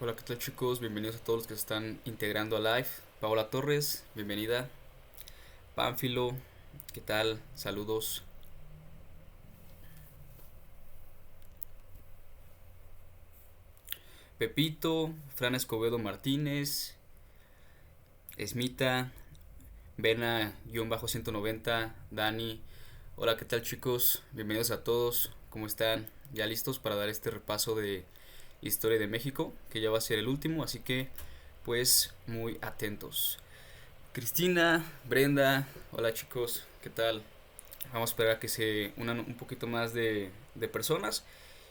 Hola, ¿qué tal chicos? Bienvenidos a todos los que se están integrando a Live. Paola Torres, bienvenida. Pánfilo, ¿qué tal? Saludos. Pepito, Fran Escobedo Martínez, Esmita, Vena-190, Dani. Hola, ¿qué tal chicos? Bienvenidos a todos. ¿Cómo están? ¿Ya listos para dar este repaso de Historia de México? Que ya va a ser el último, así que pues muy atentos. Cristina, Brenda, hola chicos, ¿qué tal? Vamos a esperar a que se unan un poquito más de personas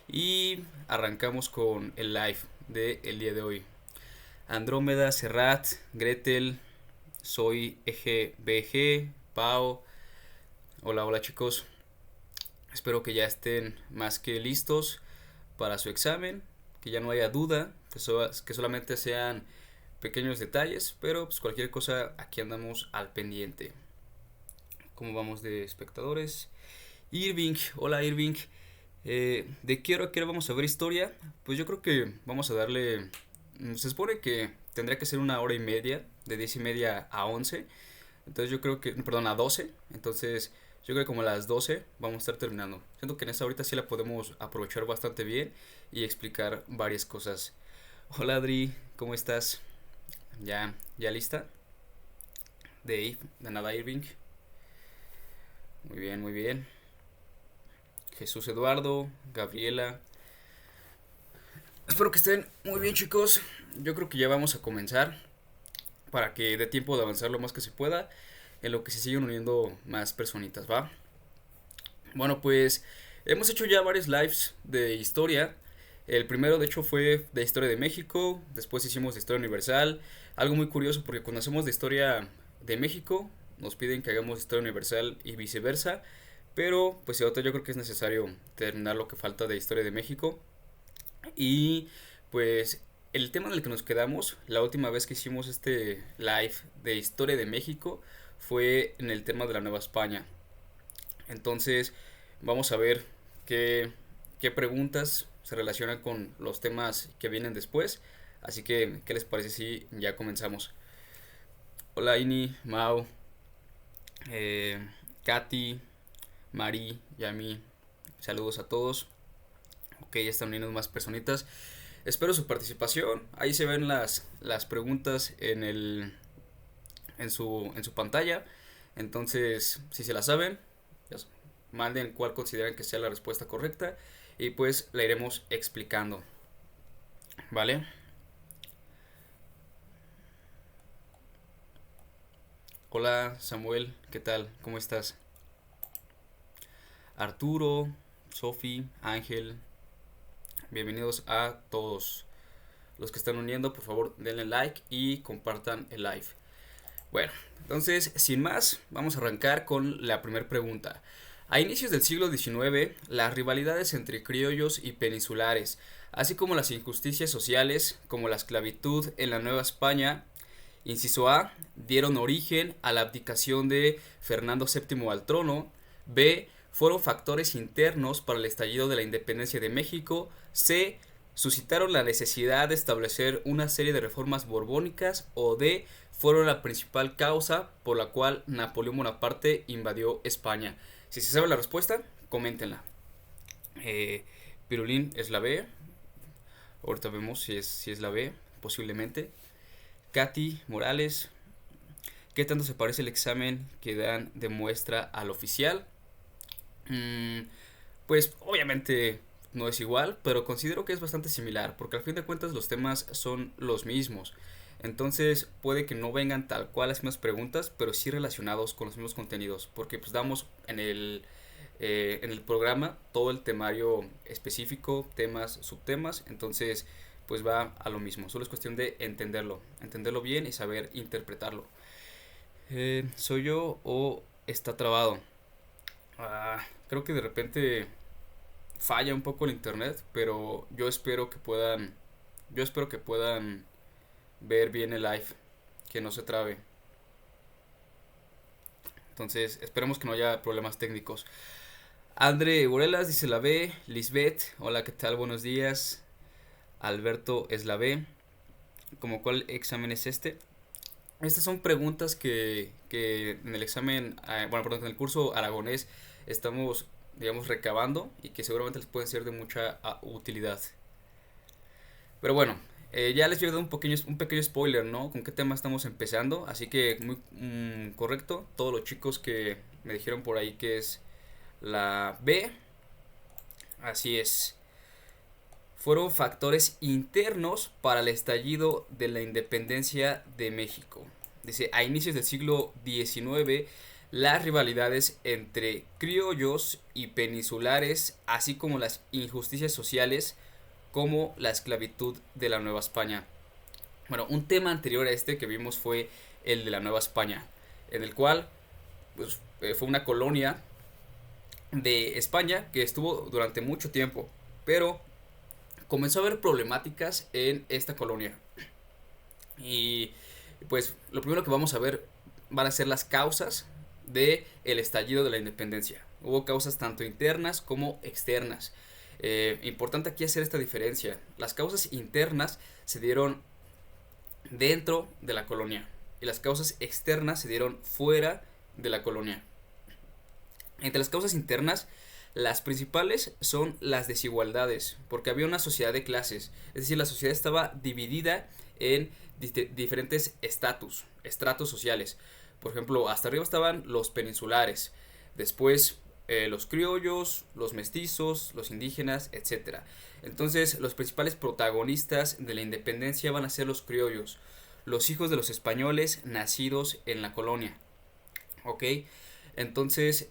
y arrancamos con el live del día de hoy. Andrómeda, Serrat, Gretel, soy EGBG, Pau, hola, hola chicos. Espero que ya estén más que listos para su examen, que ya no haya duda, que solamente sean pequeños detalles, pero pues cualquier cosa aquí andamos al pendiente. ¿Cómo vamos de espectadores? Irving, hola Irving. ¿De qué hora vamos a ver historia? Pues yo creo que vamos a darle. Se supone que tendría que ser una hora y media, de 10:30 a 11. Entonces yo creo que, perdón, a 12. Entonces yo creo que como a las 12 vamos a estar terminando. Siento que en esta ahorita sí la podemos aprovechar bastante bien y explicar varias cosas. Hola Adri, ¿cómo estás? ¿Ya lista? De nada Irving. Muy bien, muy bien. Jesús Eduardo, Gabriela. Espero que estén muy bien chicos. Yo creo que ya vamos a comenzar para que dé tiempo de avanzar lo más que se pueda en lo que se siguen uniendo más personitas, ¿va? Bueno, pues hemos hecho ya varios lives de historia. El primero de hecho fue de historia de México, después hicimos de historia universal. Algo muy curioso porque cuando hacemos de historia de México nos piden que hagamos historia universal y viceversa. Pero pues ahorita yo creo que es necesario terminar lo que falta de historia de México. Y pues el tema en el que nos quedamos la última vez que hicimos este live de historia de México fue en el tema de la Nueva España. Entonces vamos a ver qué preguntas se relacionan con los temas que vienen después. Así que, ¿qué les parece si ya comenzamos? Hola Ini, Mau, eh, Katy, Mari, Yami, saludos a todos. Ok, ya están uniendo más personitas. Espero su participación. Ahí se ven las preguntas en su pantalla. Entonces, si se la saben, manden cuál consideran que sea la respuesta correcta. Y pues la iremos explicando. ¿Vale? Hola Samuel, ¿qué tal? ¿Cómo estás? Arturo, Sofi, Ángel, bienvenidos a todos. Los que están uniendo, por favor denle like y compartan el live. Bueno, entonces, sin más, vamos a arrancar con la primera pregunta. A inicios del siglo XIX, las rivalidades entre criollos y peninsulares, así como las injusticias sociales, como la esclavitud en la Nueva España, inciso A, dieron origen a la abdicación de Fernando VII al trono. B, fueron factores internos para el estallido de la independencia de México. C, suscitaron la necesidad de establecer una serie de reformas borbónicas. O D, fueron la principal causa por la cual Napoleón Bonaparte invadió España. Si se sabe la respuesta, coméntenla. Eh, Pirulín es la B. Ahorita vemos si es la B, posiblemente. Katy Morales, ¿qué tanto se parece el examen que dan de muestra al oficial? Mm, pues obviamente no es igual, pero considero que es bastante similar, porque al fin de cuentas los temas son los mismos. Entonces puede que no vengan tal cual las mismas preguntas, pero sí relacionados con los mismos contenidos, porque pues damos en el programa todo el temario específico, temas, subtemas, entonces pues va a lo mismo, solo es cuestión de entenderlo bien y saber interpretarlo. ¿Soy yo o está trabado? Creo que de repente falla un poco el internet, pero yo espero que puedan ver bien el live, que no se trabe. Entonces, esperemos que no haya problemas técnicos. André Borelas dice la B, Lisbeth, hola, ¿qué tal? Buenos días. Alberto es la B. como cuál examen es este. Estas son preguntas que en el examen, bueno, perdón, en el curso aragonés estamos, digamos, recabando y que seguramente les pueden ser de mucha utilidad. Pero bueno, ya les voy a dar un pequeño spoiler, ¿no? Con qué tema estamos empezando. Así que muy correcto. Todos los chicos que me dijeron por ahí que es la B. Así es. Fueron factores internos para el estallido de la independencia de México. Dice, a inicios del siglo XIX, las rivalidades entre criollos y peninsulares, así como las injusticias sociales, como la esclavitud de la Nueva España. Bueno, un tema anterior a este que vimos fue el de la Nueva España, en el cual pues, fue una colonia de España que estuvo durante mucho tiempo, pero comenzó a haber problemáticas en esta colonia. Y pues lo primero que vamos a ver van a ser las causas de el estallido de la independencia. Hubo causas tanto internas como externas. Importante aquí hacer esta diferencia. Las causas internas se dieron dentro de la colonia y las causas externas se dieron fuera de la colonia. Entre las causas internas, las principales son las desigualdades, porque había una sociedad de clases, es decir, la sociedad estaba dividida en diferentes estratos sociales. Por ejemplo, hasta arriba estaban los peninsulares, después los criollos, los mestizos, los indígenas, etcétera. Entonces, los principales protagonistas de la independencia van a ser los criollos, los hijos de los españoles nacidos en la colonia. ¿Ok? Entonces,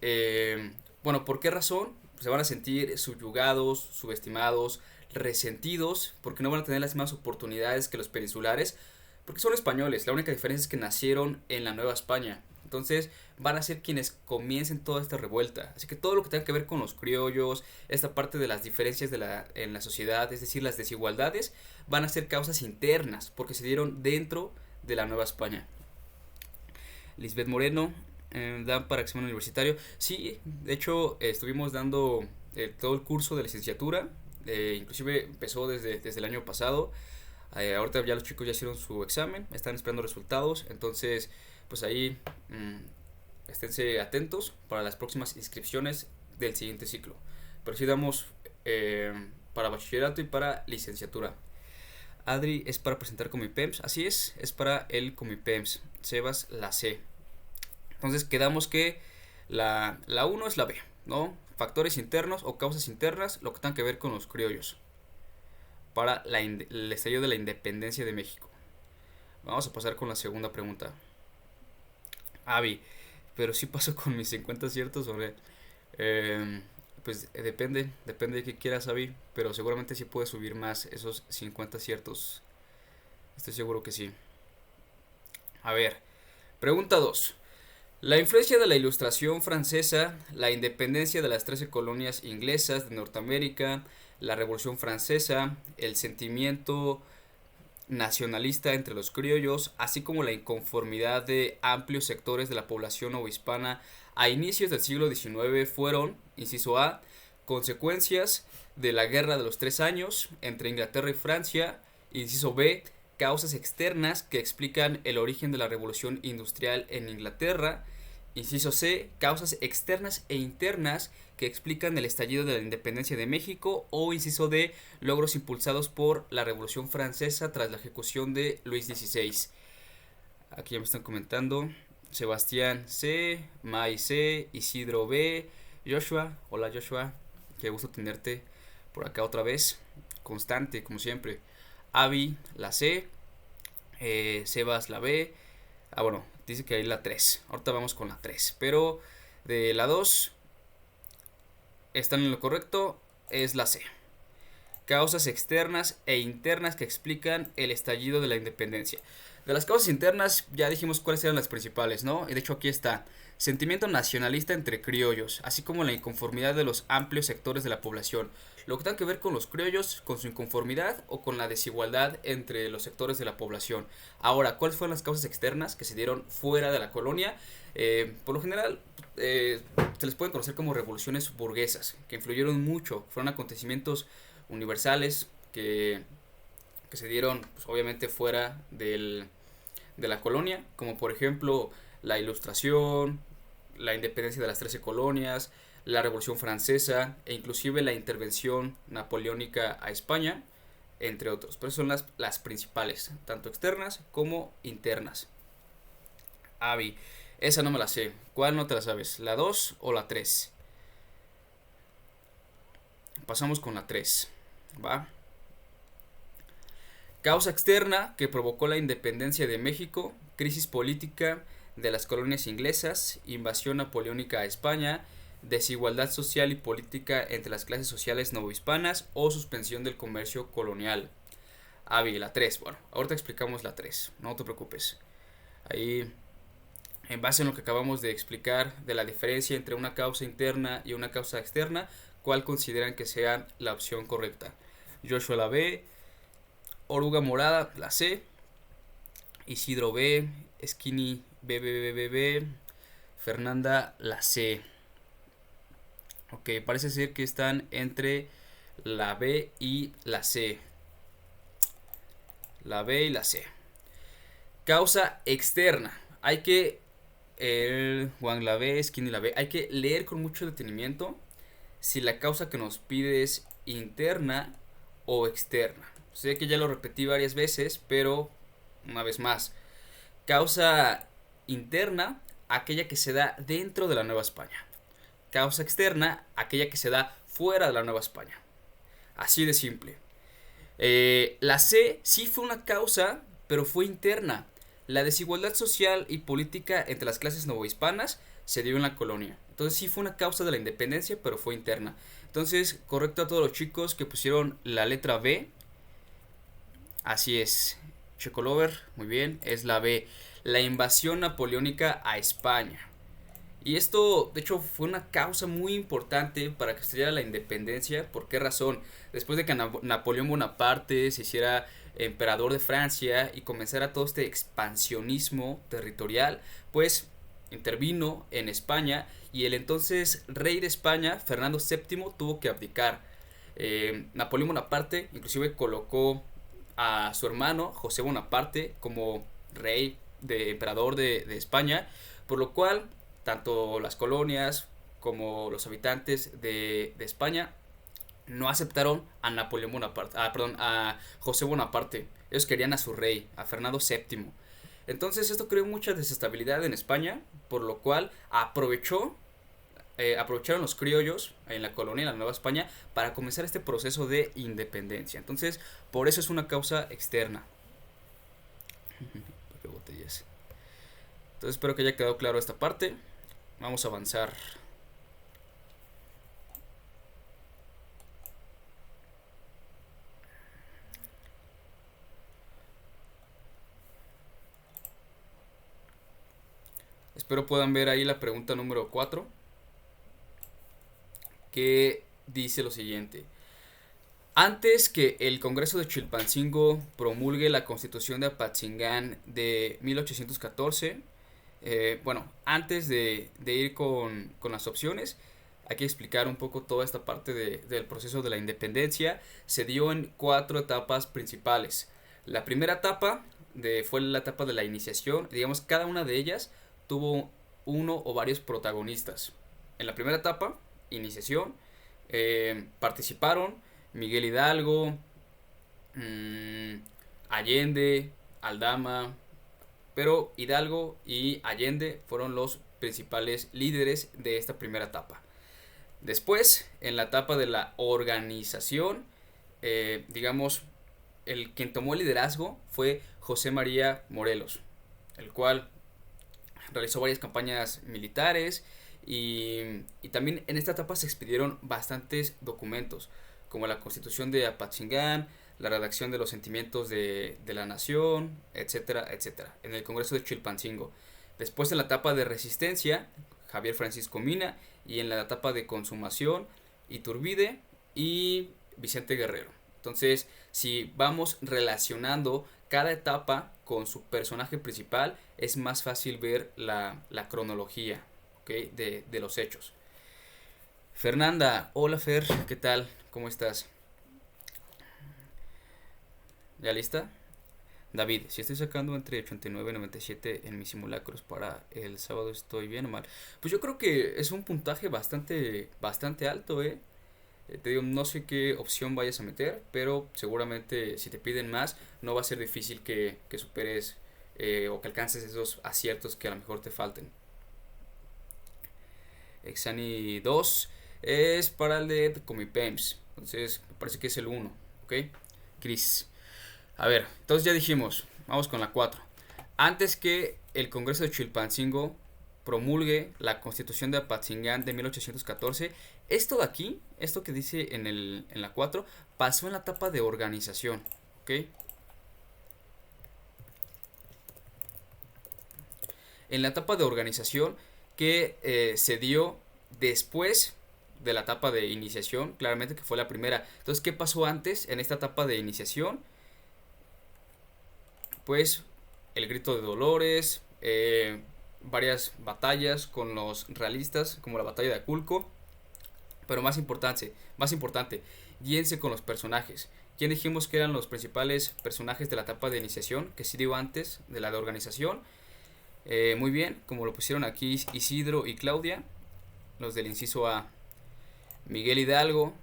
bueno, ¿por qué razón? Se van a sentir subyugados, subestimados, resentidos, porque no van a tener las mismas oportunidades que los peninsulares, porque son españoles. La única diferencia es que nacieron en la Nueva España. Entonces van a ser quienes comiencen toda esta revuelta. Así que todo lo que tenga que ver con los criollos, esta parte de las diferencias en la sociedad, es decir, las desigualdades, van a ser causas internas, porque se dieron dentro de la Nueva España. Lisbeth Moreno, dan para examen universitario. Sí, de hecho estuvimos dando todo el curso de licenciatura. Inclusive empezó desde el año pasado. Ahorita ya los chicos ya hicieron su examen, están esperando resultados. Entonces, pues ahí esténse atentos para las próximas inscripciones del siguiente ciclo. Pero sí damos para bachillerato y para licenciatura. Adri es para presentar Comipems. Así es para el Comipems. Sebas la C. Entonces quedamos que la 1 es la B, ¿no? Factores internos o causas internas, lo que tenga que ver con los criollos. Para el estallido de la independencia de México. Vamos a pasar con la segunda pregunta. Avi, pero sí paso con mis 50 aciertos sobre... pues depende de qué quieras, Avi, pero seguramente sí puedes subir más esos 50 aciertos. Estoy seguro que sí. A ver, pregunta 2. La influencia de la Ilustración francesa, la independencia de las 13 colonias inglesas de Norteamérica, la Revolución Francesa, el sentimiento nacionalista entre los criollos, así como la inconformidad de amplios sectores de la población novohispana a inicios del siglo XIX fueron, inciso A, consecuencias de la Guerra de los 3 años entre Inglaterra y Francia, inciso B, causas externas que explican el origen de la revolución industrial en Inglaterra, inciso C, causas externas e internas que explican el estallido de la independencia de México, o inciso D, logros impulsados por la Revolución Francesa tras la ejecución de Luis XVI. Aquí ya me están comentando. Sebastián C, May C, Isidro B, Joshua, hola Joshua, qué gusto tenerte por acá otra vez, constante como siempre. Avi la C, Sebas la B, bueno, dice que hay la 3, ahorita vamos con la 3, pero de la 2 están en lo correcto, es la C. Causas externas e internas que explican el estallido de la independencia. De las causas internas ya dijimos cuáles eran las principales, ¿no? Y de hecho aquí está. Sentimiento nacionalista entre criollos, así como la inconformidad de los amplios sectores de la población. Lo que tenga que ver con los criollos, con su inconformidad o con la desigualdad entre los sectores de la población. Ahora, ¿cuáles fueron las causas externas que se dieron fuera de la colonia? Por lo general, se les pueden conocer como revoluciones burguesas, que influyeron mucho. Fueron acontecimientos universales que que se dieron pues, obviamente fuera de la colonia, como por ejemplo la Ilustración, la independencia de las 13 colonias, la Revolución Francesa e inclusive la intervención napoleónica a España, entre otros. Pero son las principales, tanto externas como internas. Avi, esa no me la sé. ¿Cuál no te la sabes? ¿La 2 o la 3? Pasamos con la 3. ¿Va? Causa externa que provocó la independencia de México, crisis política de las colonias inglesas, invasión napoleónica a España, desigualdad social y política entre las clases sociales novohispanas o suspensión del comercio colonial. Avi, la 3. Bueno, ahorita explicamos la 3. No te preocupes. Ahí, en base a lo que acabamos de explicar de la diferencia entre una causa interna y una causa externa, ¿cuál consideran que sea la opción correcta? Joshua la B, Oruga Morada la C, Isidro B, Skinny B, Fernanda la C. Ok, parece ser que están entre la B y la C. La B y la C. Causa externa. Hay que Juan la B, Skinny la B. Hay que leer con mucho detenimiento si la causa que nos pide es interna o externa. Sé que ya lo repetí varias veces, pero una vez más. Causa interna, aquella que se da dentro de la Nueva España. Causa externa, aquella que se da fuera de la Nueva España. Así de simple. La C sí fue una causa, pero fue interna. La desigualdad social y política entre las clases novohispanas se dio en la colonia. Entonces sí fue una causa de la independencia, pero fue interna. Entonces, correcto a todos los chicos que pusieron la letra B. Así es. Checolover, muy bien, es la B. La invasión napoleónica a España. Y esto, de hecho, fue una causa muy importante para que se diera la independencia. ¿Por qué razón? Después de que Napoleón Bonaparte se hiciera emperador de Francia y comenzara todo este expansionismo territorial, pues intervino en España y el entonces rey de España, Fernando VII, tuvo que abdicar. Napoleón Bonaparte inclusive colocó a su hermano José Bonaparte como rey de emperador de España, por lo cual tanto las colonias como los habitantes de España no aceptaron a Napoleón Bonaparte, perdón, a José Bonaparte. Ellos querían a su rey, a Fernando VII. Entonces esto creó mucha desestabilidad en España, por lo cual aprovecharon los criollos en la colonia, en la Nueva España, para comenzar este proceso de independencia. Entonces, por eso es una causa externa. Entonces, espero que haya quedado claro esta parte. Vamos a avanzar. Espero puedan ver ahí la pregunta número 4, que dice lo siguiente. Antes que el Congreso de Chilpancingo promulgue la Constitución de Apatzingán de 1814, bueno, antes de ir con las opciones, hay que explicar un poco toda esta parte del proceso de la independencia. Se dio en 4 etapas principales. La primera etapa fue la etapa de la iniciación. Digamos, cada una de ellas tuvo uno o varios protagonistas. En la primera etapa, iniciación, participaron Miguel Hidalgo, Allende, Aldama, pero Hidalgo y Allende fueron los principales líderes de esta primera etapa. Después, en la etapa de la organización, digamos, quien tomó el liderazgo fue José María Morelos, el cual realizó varias campañas militares y también en esta etapa se expidieron bastantes documentos, como la Constitución de Apatzingán, la redacción de los sentimientos de la nación, etcétera, etcétera, en el Congreso de Chilpancingo. Después, en la etapa de resistencia, Javier Francisco Mina, y en la etapa de consumación, Iturbide y Vicente Guerrero. Entonces, si vamos relacionando cada etapa con su personaje principal, es más fácil ver la cronología, ¿okay? de los hechos. Fernanda, hola Fer, ¿qué tal? ¿Cómo estás? ¿Ya lista? David, si estoy sacando entre 89 y 97 en mis simulacros para el sábado, ¿estoy bien o mal? Pues yo creo que es un puntaje bastante alto, ¿eh? Te digo, no sé qué opción vayas a meter, pero seguramente si te piden más, no va a ser difícil que superes o que alcances esos aciertos que a lo mejor te falten. Exani 2 es para el de Comipems, entonces me parece que es el uno, ¿ok? Chris. A ver, entonces ya dijimos, vamos con la 4. Antes que el Congreso de Chilpancingo promulgue la Constitución de Apatzingán de 1814, esto de aquí, esto que dice en la 4, pasó en la etapa de organización, ¿ok? En la etapa de organización que se dio después de la etapa de iniciación, claramente que fue la primera. Entonces, ¿qué pasó antes en esta etapa de iniciación? Pues el grito de Dolores, varias batallas con los realistas, como la batalla de Aculco, pero más importante, guíense con los personajes. ¿Quién dijimos que eran los principales personajes de la etapa de iniciación, que se dio antes de la de organización? Muy bien, como lo pusieron aquí Isidro y Claudia, los del inciso A. Miguel Hidalgo,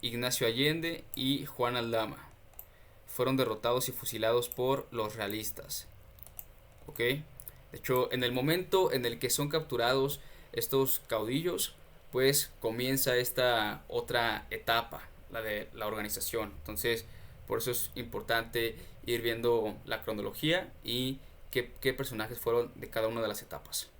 Ignacio Allende y Juan Aldama fueron derrotados y fusilados por los realistas. ¿Ok? De hecho, en el momento en el que son capturados estos caudillos, pues comienza esta otra etapa, la de la organización. Entonces, por eso es importante ir viendo la cronología y qué personajes fueron de cada una de las etapas.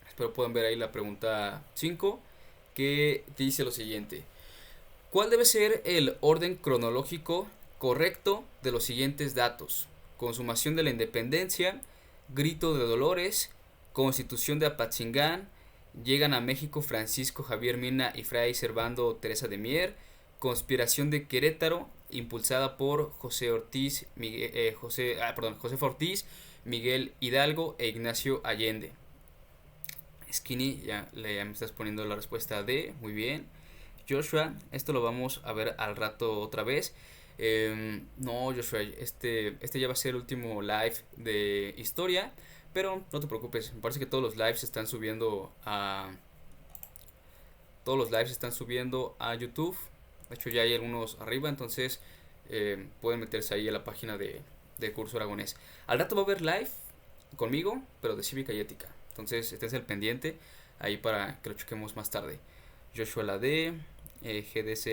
Espero puedan ver ahí la pregunta 5, que dice lo siguiente. ¿Cuál debe ser el orden cronológico correcto de los siguientes datos? Consumación de la independencia, grito de Dolores, constitución de Apatzingán, llegan a México Francisco Javier Mina y Fray Servando Teresa de Mier, conspiración de Querétaro, impulsada por José Ortiz, Josefa Ortiz, Miguel Hidalgo e Ignacio Allende. Skinny, ya me estás poniendo la respuesta D, muy bien. Joshua, esto lo vamos a ver al rato otra vez. No, Joshua, este ya va a ser el último live de historia, pero no te preocupes, me parece que todos los lives se están subiendo a YouTube. De hecho ya hay algunos arriba, entonces pueden meterse ahí a la página de Curso Aragonés. Al rato va a haber live conmigo, pero de cívica y ética. Entonces estés al pendiente ahí para que lo chequemos más tarde. Joshua la D, GDLS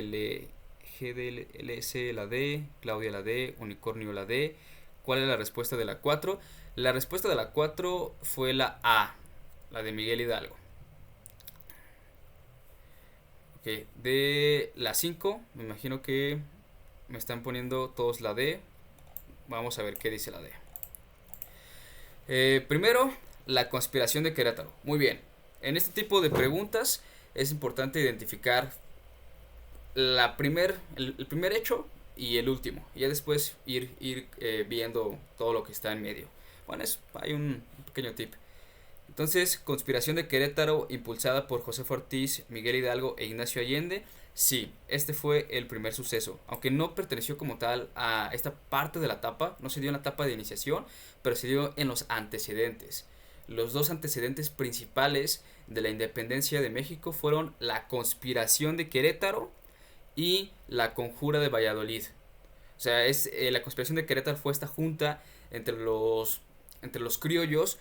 la D, Claudia la D, Unicornio la D. ¿Cuál es la respuesta de la 4? La respuesta de la 4 fue la A, la de Miguel Hidalgo. Ok, de la 5, me imagino que me están poniendo todos la D. Vamos a ver qué dice la D. Primero, la conspiración de Querétaro. Muy bien. En este tipo de preguntas es importante identificar el primer hecho y el último. Y ya después ir viendo todo lo que está en medio. Bueno, hay un pequeño tip. Entonces, conspiración de Querétaro impulsada por José Ortiz, Miguel Hidalgo e Ignacio Allende. Sí, este fue el primer suceso. Aunque no perteneció como tal a esta parte de la etapa, no se dio en la etapa de iniciación, pero se dio en los antecedentes. Los dos antecedentes principales de la independencia de México fueron la conspiración de Querétaro y la conjura de Valladolid. O sea, la conspiración de Querétaro fue esta junta entre los criollos,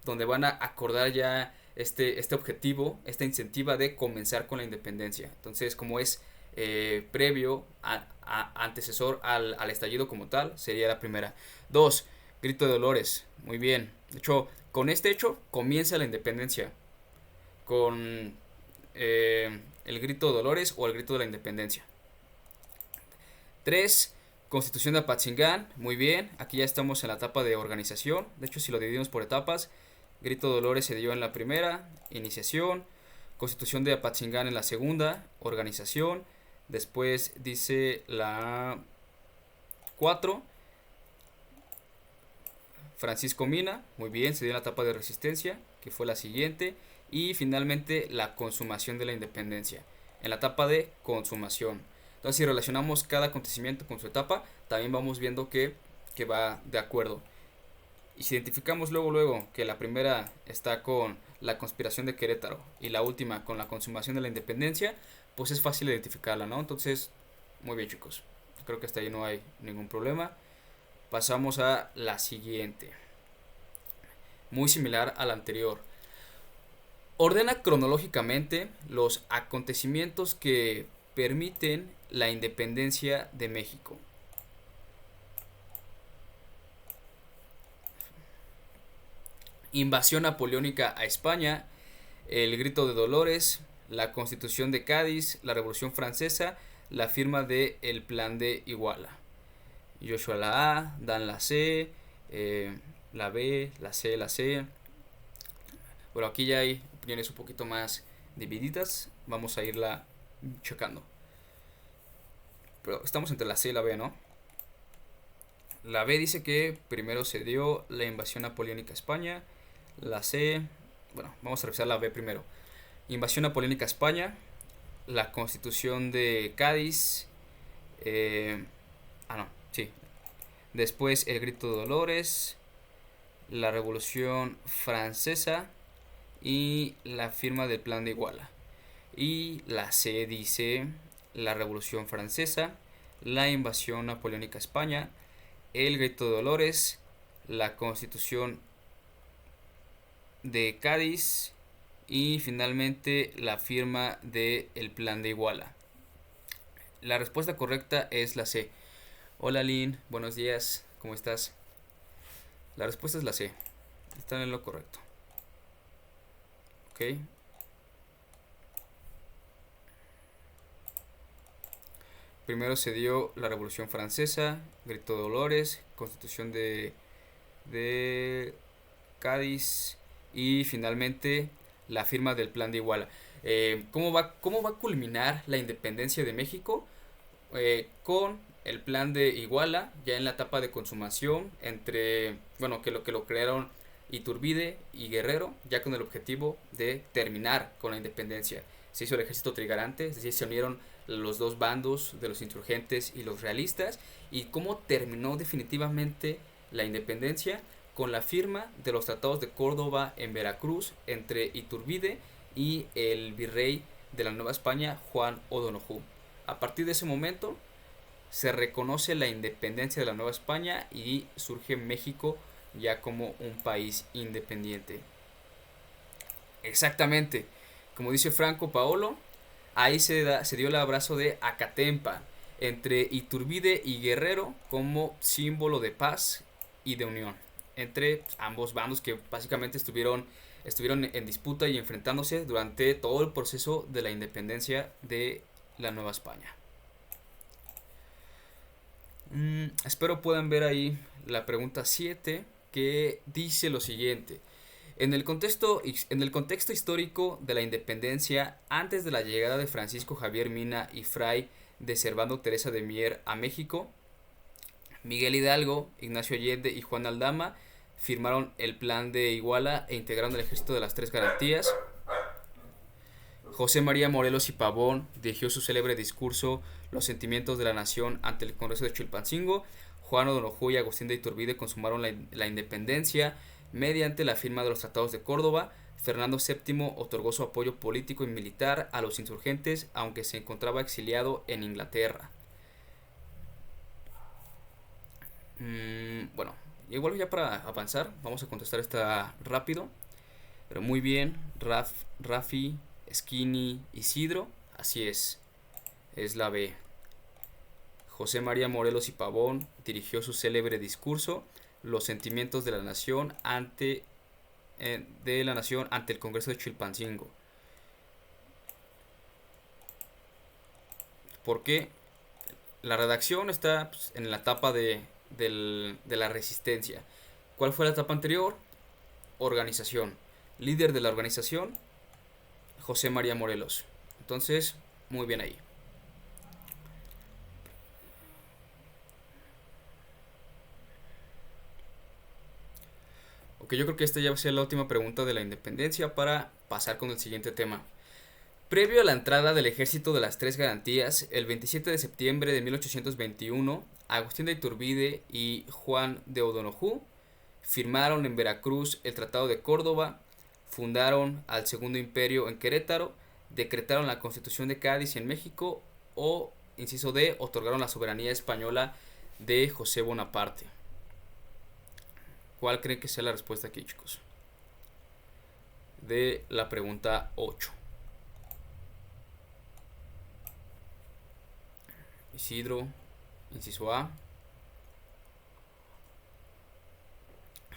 donde van a acordar ya este objetivo, esta incentiva de comenzar con la independencia. Entonces, como es previo, antecesor al estallido como tal, sería la primera. 2. Grito de Dolores. Muy bien. De hecho, con este hecho comienza la independencia. Con el grito de Dolores o el grito de la independencia. 3. Constitución de Apatzingán. Muy bien. Aquí ya estamos en la etapa de organización. De hecho, si lo dividimos por etapas, grito de Dolores se dio en la primera, iniciación. Constitución de Apatzingán en la segunda, organización. Después dice la 4, Francisco Mina, muy bien, se dio en la etapa de resistencia, que fue la siguiente. Y finalmente la consumación de la independencia, en la etapa de consumación. Entonces si relacionamos cada acontecimiento con su etapa, también vamos viendo que va de acuerdo. Y si identificamos luego que la primera está con la conspiración de Querétaro y la última con la consumación de la independencia, pues es fácil identificarla, ¿no? Entonces, muy bien, chicos. Creo que hasta ahí no hay ningún problema. Pasamos a la siguiente. Muy similar a la anterior. Ordena cronológicamente los acontecimientos que permiten la independencia de México. Invasión napoleónica a España, el grito de Dolores, la Constitución de Cádiz, la Revolución Francesa, la firma de el Plan de Iguala. Joshua la A, Dan la C, la B, la C, la C. Bueno, aquí ya hay opiniones un poquito más divididas. Vamos a irla checando. Pero estamos entre la C y la B, ¿no? La B dice que primero se dio la invasión napoleónica a España. La C, bueno, vamos a revisar la B primero. Invasión napoleónica a España, la Constitución de Cádiz, no, sí. Después el grito de Dolores, la Revolución Francesa y la firma del Plan de Iguala. Y la C dice la Revolución Francesa, la invasión napoleónica a España, el grito de Dolores, la Constitución de Cádiz y finalmente la firma del Plan de Iguala. La respuesta correcta es la C. Hola Lynn, buenos días, ¿cómo estás? La respuesta es la C. Están en lo correcto. Ok. Primero se dio la Revolución Francesa, grito de Dolores, Constitución de Cádiz y finalmente la firma del Plan de Iguala. ¿Cómo va a culminar la independencia de México? Con el Plan de Iguala, ya en la etapa de consumación, entre, bueno, que lo crearon Iturbide y Guerrero, ya con el objetivo de terminar con la independencia. Se hizo el ejército trigarante, es decir, se unieron los dos bandos de los insurgentes y los realistas. Y cómo terminó definitivamente la independencia, con la firma de los tratados de Córdoba en Veracruz entre Iturbide y el virrey de la Nueva España, Juan O'Donoghue. A partir de ese momento se reconoce la independencia de la Nueva España y surge México ya como un país independiente. Exactamente, como dice Franco Paolo, ahí se dio el abrazo de Acatempa entre Iturbide y Guerrero como símbolo de paz y de unión entre ambos bandos que básicamente estuvieron en disputa y enfrentándose durante todo el proceso de la independencia de la Nueva España. Espero puedan ver ahí la pregunta 7, que dice lo siguiente. En el contexto histórico de la independencia, antes de la llegada de Francisco Javier Mina y Fray de Servando Teresa de Mier a México, Miguel Hidalgo, Ignacio Allende y Juan Aldama firmaron el Plan de Iguala e integraron el ejército de las Tres Garantías. José María Morelos y Pavón dirigió su célebre discurso Los sentimientos de la nación ante el Congreso de Chilpancingo. Juan O'Donoghue y Agustín de Iturbide consumaron la independencia mediante la firma de los tratados de Córdoba. Fernando VII otorgó su apoyo político y militar a los insurgentes, aunque se encontraba exiliado en Inglaterra. Bueno, igual ya para avanzar, vamos a contestar esta rápido. Pero muy bien, Rafi, Skinny, Isidro, así es la B. José María Morelos y Pavón dirigió su célebre discurso Los sentimientos de la nación ante el Congreso de Chilpancingo. Porque la redacción está en la etapa de la resistencia. ¿Cuál fue la etapa anterior? Organización. Líder de la organización, José María Morelos. Entonces, muy bien ahí. Ok, yo creo que esta ya va a ser la última pregunta de la independencia para pasar con el siguiente tema. Previo a la entrada del ejército de las Tres Garantías, el 27 de septiembre de 1821, Agustín de Iturbide y Juan de O'Donoghue firmaron en Veracruz el Tratado de Córdoba, fundaron al Segundo Imperio en Querétaro, decretaron la Constitución de Cádiz en México o, inciso D, otorgaron la soberanía española de José Bonaparte. ¿Cuál creen que sea la respuesta aquí, chicos? De la pregunta 8. Isidro, inciso A.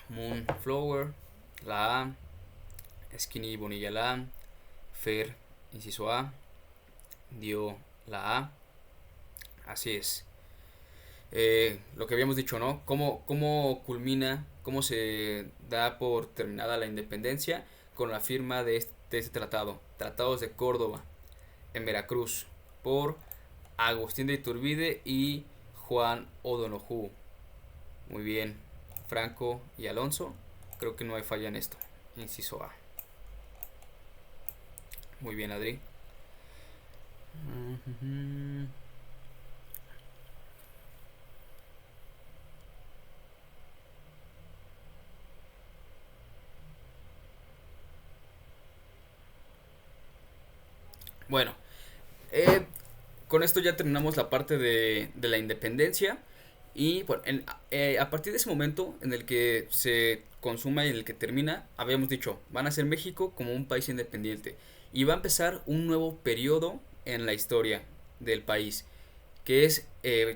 Moonflower, la A. Skinny Bonilla, la A. Fer, inciso A, dio la A. Así es. Lo que habíamos dicho, ¿no? ¿Cómo culmina, cómo se da por terminada la independencia? Con la firma de este tratado, Tratados de Córdoba, en Veracruz, por Agustín de Iturbide y Juan O'Donoghue. Muy bien, Franco y Alonso, creo que no hay falla en esto. Inciso A. Muy bien, Adri. Bueno, eh, con esto ya terminamos la parte de la independencia. Y bueno, a partir de ese momento en el que se consuma y en el que termina, habíamos dicho, van a ser México como un país independiente. Y va a empezar un nuevo periodo en la historia del país, que es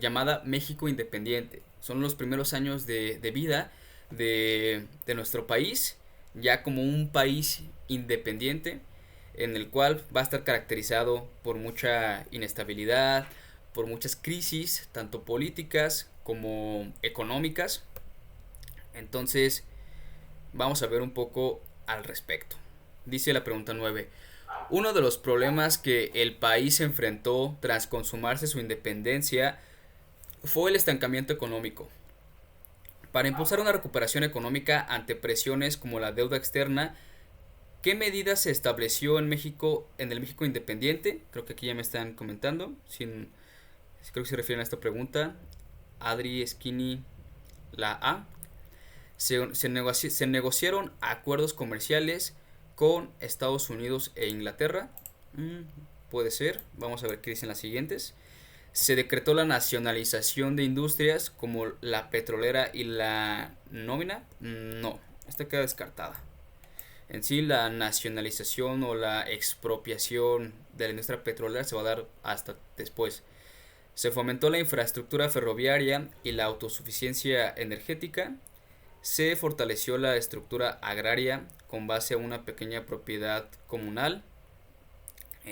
llamada México Independiente. Son los primeros años de vida de nuestro país, ya como un país independiente, en el cual va a estar caracterizado por mucha inestabilidad, por muchas crisis, tanto políticas como económicas. Entonces, vamos a ver un poco al respecto. Dice la pregunta 9. Uno de los problemas que el país enfrentó tras consumarse su independencia fue el estancamiento económico. Para impulsar una recuperación económica ante presiones como la deuda externa, ¿qué medidas se estableció en México, en el México independiente? Creo que aquí ya me están comentando. Creo que se refieren a esta pregunta. Adri, Skinny, la A. Se negociaron acuerdos comerciales con Estados Unidos e Inglaterra. Puede ser. Vamos a ver qué dicen las siguientes. Se decretó la nacionalización de industrias como la petrolera y la nómina. No, esta queda descartada. En sí, la nacionalización o la expropiación de la industria petrolera se va a dar hasta después. Se fomentó la infraestructura ferroviaria y la autosuficiencia energética. Se fortaleció la estructura agraria con base a una pequeña propiedad comunal.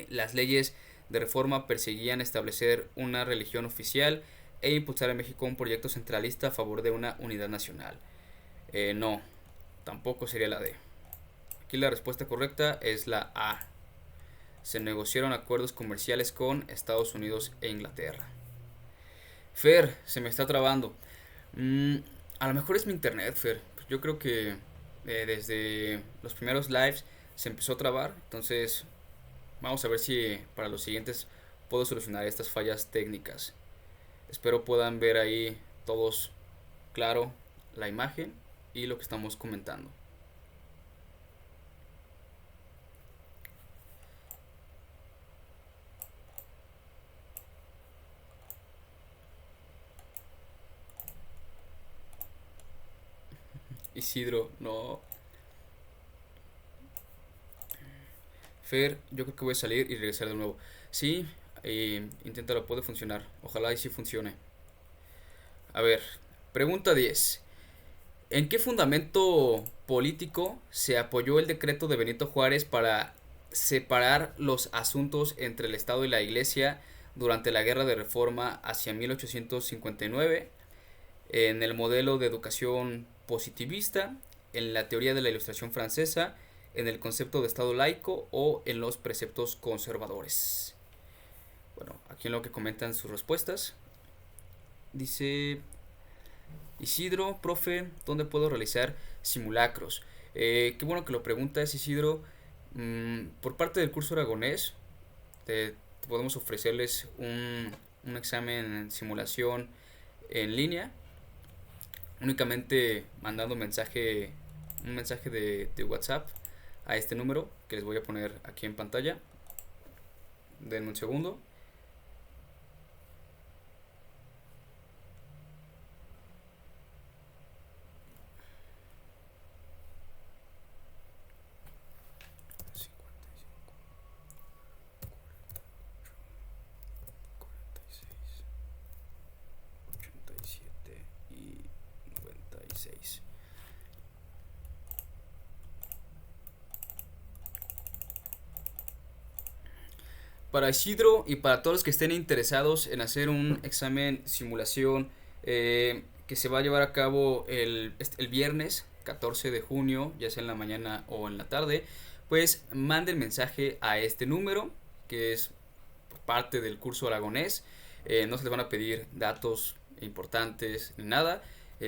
Las leyes de reforma perseguían establecer una religión oficial e impulsar en México un proyecto centralista a favor de una unidad nacional. No, tampoco sería la D. Aquí la respuesta correcta es la A. Se negociaron acuerdos comerciales con Estados Unidos e Inglaterra. Fer, se me está trabando. A lo mejor es mi internet, Fer. Yo creo que desde los primeros lives se empezó a trabar. Entonces, vamos a ver si para los siguientes puedo solucionar estas fallas técnicas. Espero puedan ver ahí todos claro la imagen y lo que estamos comentando. Isidro, no. Fer, yo creo que voy a salir y regresar de nuevo. Sí, inténtalo, puede funcionar. Ojalá y sí funcione. A ver, pregunta 10. ¿En qué fundamento político se apoyó el decreto de Benito Juárez para separar los asuntos entre el Estado y la Iglesia durante la Guerra de Reforma hacia 1859? En el modelo de educación positivista, en la teoría de la Ilustración francesa, en el concepto de Estado laico o en los preceptos conservadores. Bueno, aquí en lo que comentan sus respuestas, dice Isidro, profe, ¿dónde puedo realizar simulacros? Qué bueno que lo preguntas, Isidro. Por parte del curso aragonés, te podemos ofrecerles un examen en simulación en línea, únicamente mandando un mensaje de WhatsApp a este número que les voy a poner aquí en pantalla. Denme un segundo. Y 96. Para Isidro y para todos los que estén interesados en hacer un examen simulación que se va a llevar a cabo el viernes 14 de junio, ya sea en la mañana o en la tarde, pues manden mensaje a este número que es parte del curso aragonés. No se les van a pedir datos importantes ni nada.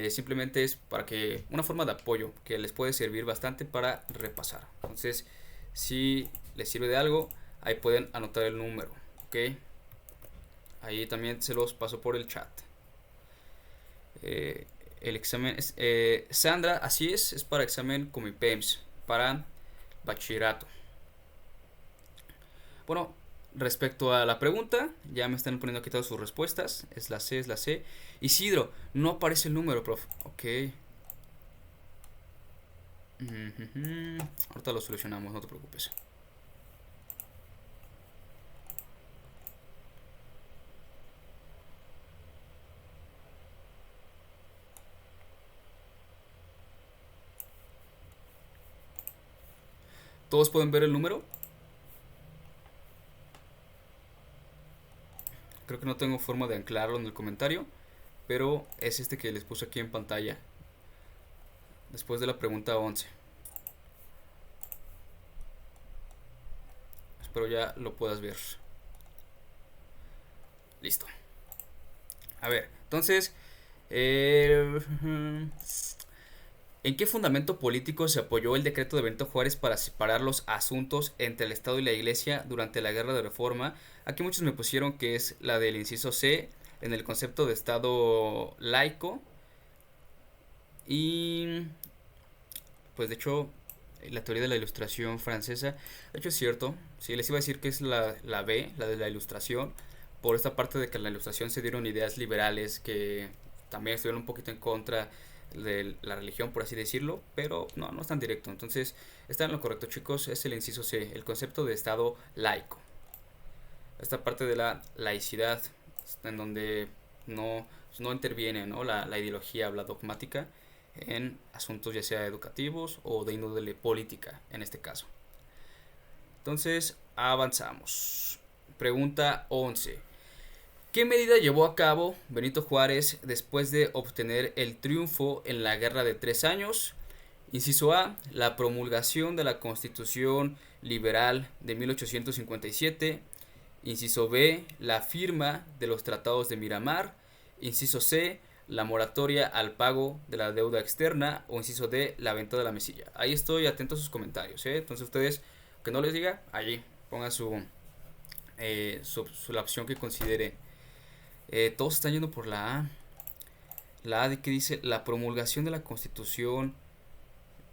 Simplemente es para que una forma de apoyo que les puede servir bastante para repasar. Entonces, si les sirve de algo, ahí pueden anotar el número, ¿ok? Ahí también se los paso por el chat. El examen es, Sandra, así es para examen Comipems, para bachillerato. Bueno, respecto a la pregunta, ya me están poniendo aquí todas sus respuestas. Es la C, es la C. Isidro, no aparece el número, prof. Ok. Ahorita lo solucionamos, no te preocupes. ¿Todos pueden ver el número? Creo que no tengo forma de anclarlo en el comentario, pero es este que les puse aquí en pantalla. Después de la pregunta 11. Espero ya lo puedas ver. Listo. A ver, entonces, ¿en qué fundamento político se apoyó el decreto de Benito Juárez para separar los asuntos entre el Estado y la Iglesia durante la Guerra de Reforma? Aquí muchos me pusieron que es la del inciso C, en el concepto de Estado laico. Y pues de hecho, la teoría de la ilustración francesa, de hecho es cierto, sí, les iba a decir que es la B, la de la ilustración, por esta parte de que en la ilustración se dieron ideas liberales que también estuvieron un poquito en contra de la religión, por así decirlo, pero no, no es tan directo. Entonces, está en lo correcto, chicos, es el inciso C, el concepto de Estado laico. Esta parte de la laicidad, en donde no interviene, ¿no?, la ideología, la dogmática, en asuntos ya sea educativos o de índole política en este caso. Entonces, avanzamos. Pregunta 11. ¿Qué medida llevó a cabo Benito Juárez después de obtener el triunfo en la Guerra de 3 Años? Inciso A, la promulgación de la Constitución Liberal de 1857. Inciso B, la firma de los tratados de Miramar. Inciso C, la moratoria al pago de la deuda externa. O inciso D, la venta de la mesilla. Ahí estoy atento a sus comentarios, ¿eh? Entonces ustedes, que no les diga, allí pongan la opción que considere. Todos están yendo por la A. La A de que dice la promulgación de la Constitución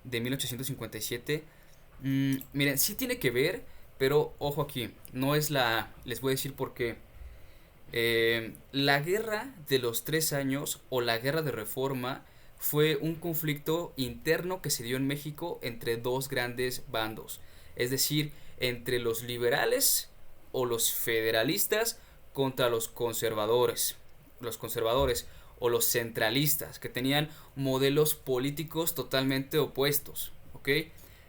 de 1857. Miren, sí tiene que ver, pero ojo aquí, no es la A. Les voy a decir por qué. La guerra de los 3 años o la guerra de reforma fue un conflicto interno que se dio en México entre dos grandes bandos, es decir, entre los liberales o los federalistas contra los conservadores o los centralistas, que tenían modelos políticos totalmente opuestos, ¿ok?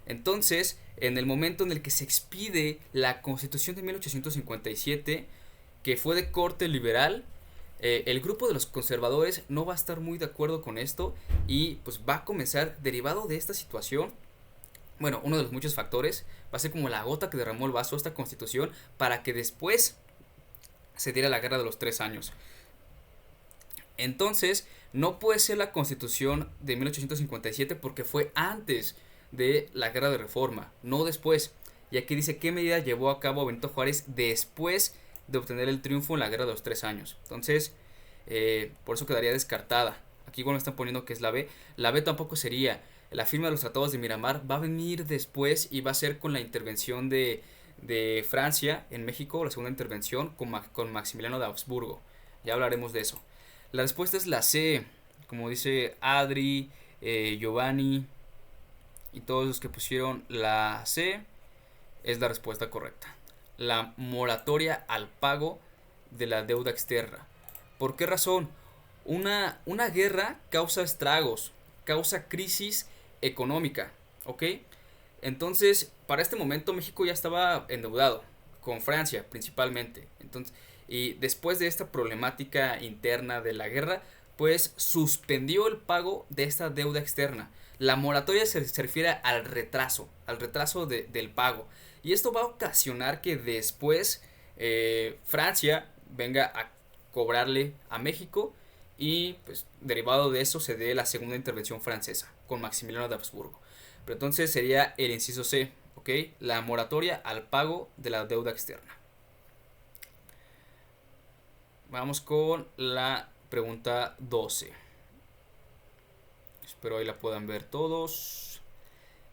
Entonces, en el momento en el que se expide la Constitución de 1857, que fue de corte liberal, el grupo de los conservadores no va a estar muy de acuerdo con esto y pues va a comenzar, derivado de esta situación, bueno, uno de los muchos factores, va a ser como la gota que derramó el vaso esta Constitución para que después se diera la guerra de los 3 años. Entonces, no puede ser la Constitución de 1857 porque fue antes de la Guerra de Reforma, no después. Y aquí dice qué medida llevó a cabo Benito Juárez después de obtener el triunfo en la Guerra de los 3 años. Entonces, por eso quedaría descartada. Aquí igual me están poniendo que es la B. La B tampoco sería. La firma de los tratados de Miramar va a venir después y va a ser con la intervención de Francia en México, la segunda intervención con Maximiliano de Habsburgo. Ya hablaremos de eso. La respuesta es la C, como dice Adri, Giovanni y todos los que pusieron la C, es la respuesta correcta. La moratoria al pago de la deuda externa. ¿Por qué razón? Una guerra causa estragos, causa crisis económica, ¿ok? Entonces, para este momento México ya estaba endeudado, con Francia principalmente. Entonces, y después de esta problemática interna de la guerra, pues suspendió el pago de esta deuda externa. La moratoria se refiere al retraso del pago. Y esto va a ocasionar que después Francia venga a cobrarle a México y pues derivado de eso se dé la segunda intervención francesa con Maximiliano de Habsburgo. Pero entonces sería el inciso C, ¿ok? La moratoria al pago de la deuda externa. Vamos con la pregunta 12. Espero ahí la puedan ver todos.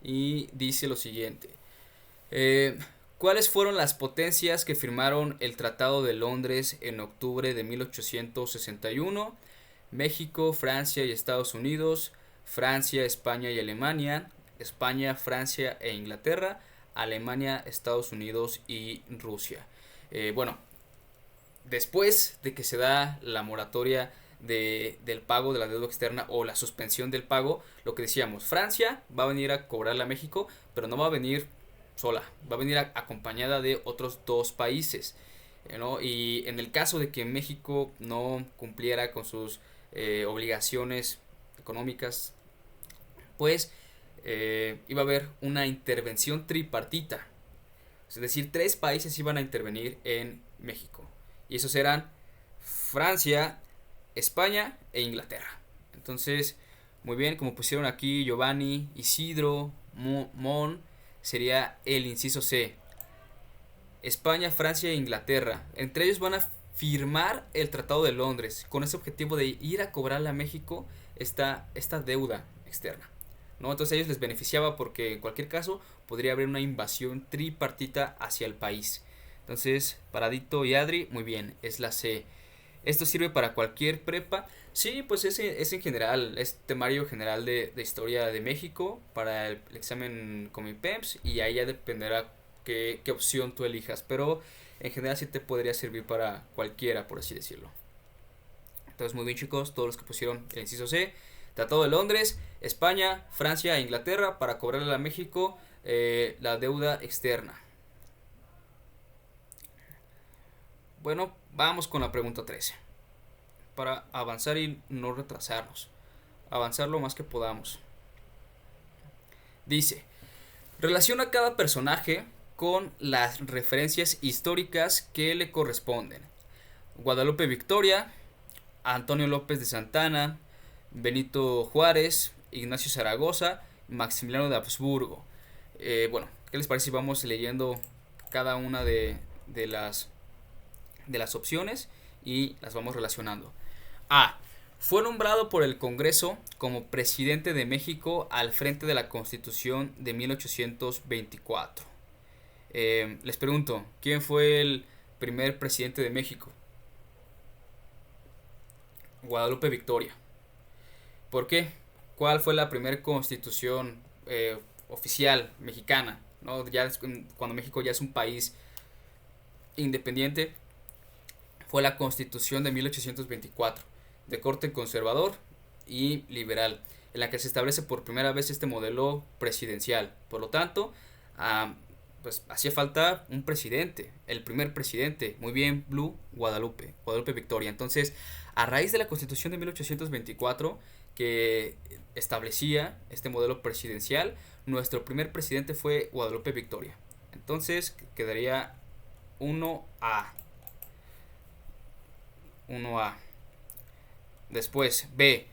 Y dice lo siguiente. ¿Cuáles fueron las potencias que firmaron el Tratado de Londres en octubre de 1861? México, Francia y Estados Unidos, Francia, España y Alemania, España, Francia e Inglaterra, Alemania, Estados Unidos y Rusia. Bueno, después de que se da la moratoria del pago de la deuda externa o la suspensión del pago, lo que decíamos, Francia va a venir a cobrarle a México, pero no va a venir sola, va a venir acompañada de otros dos países, ¿no? Y en el caso de que México no cumpliera con sus obligaciones económicas, pues iba a haber una intervención tripartita, es decir, 3 países iban a intervenir en México, y esos eran Francia, España e Inglaterra. Entonces, muy bien, como pusieron aquí Giovanni, Isidro, Mon, sería el inciso C. España, Francia e Inglaterra. Entre ellos van a firmar el Tratado de Londres con ese objetivo de ir a cobrarle a México esta deuda externa, ¿no? Entonces a ellos les beneficiaba porque en cualquier caso podría haber una invasión tripartita hacia el país. Entonces, Paradito y Adri, muy bien, es la C. Esto sirve para cualquier prepa. Sí, pues es en general, es temario general de historia de México para el examen con mi PEMS y ahí ya dependerá qué opción tú elijas, pero en general sí te podría servir para cualquiera, por así decirlo. Entonces, muy bien chicos, todos los que pusieron el inciso C, Tratado de Londres, España, Francia e Inglaterra para cobrarle a México la deuda externa. Bueno, vamos con la pregunta 13. Para avanzar y no retrasarnos. Avanzar lo más que podamos. Dice, relaciona cada personaje con las referencias históricas que le corresponden. Guadalupe Victoria, Antonio López de Santana, Benito Juárez, Ignacio Zaragoza, Maximiliano de Habsburgo. Bueno, ¿qué les parece si vamos leyendo cada una de las opciones y las vamos relacionando? A. Fue nombrado por el Congreso como presidente de México al frente de la Constitución de 1824. Les pregunto, ¿quién fue el primer presidente de México? Guadalupe Victoria. ¿Por qué? ¿Cuál fue la primera constitución oficial mexicana? ¿No? Ya cuando México ya es un país independiente, fue la Constitución de 1824, de corte conservador y liberal, en la que se establece por primera vez este modelo presidencial. Por lo tanto, pues hacía falta un presidente, el primer presidente. Muy bien, Blue, Guadalupe Victoria. Entonces, a raíz de la Constitución de 1824, que establecía este modelo presidencial, nuestro primer presidente fue Guadalupe Victoria. Entonces, quedaría 1A. Después, B.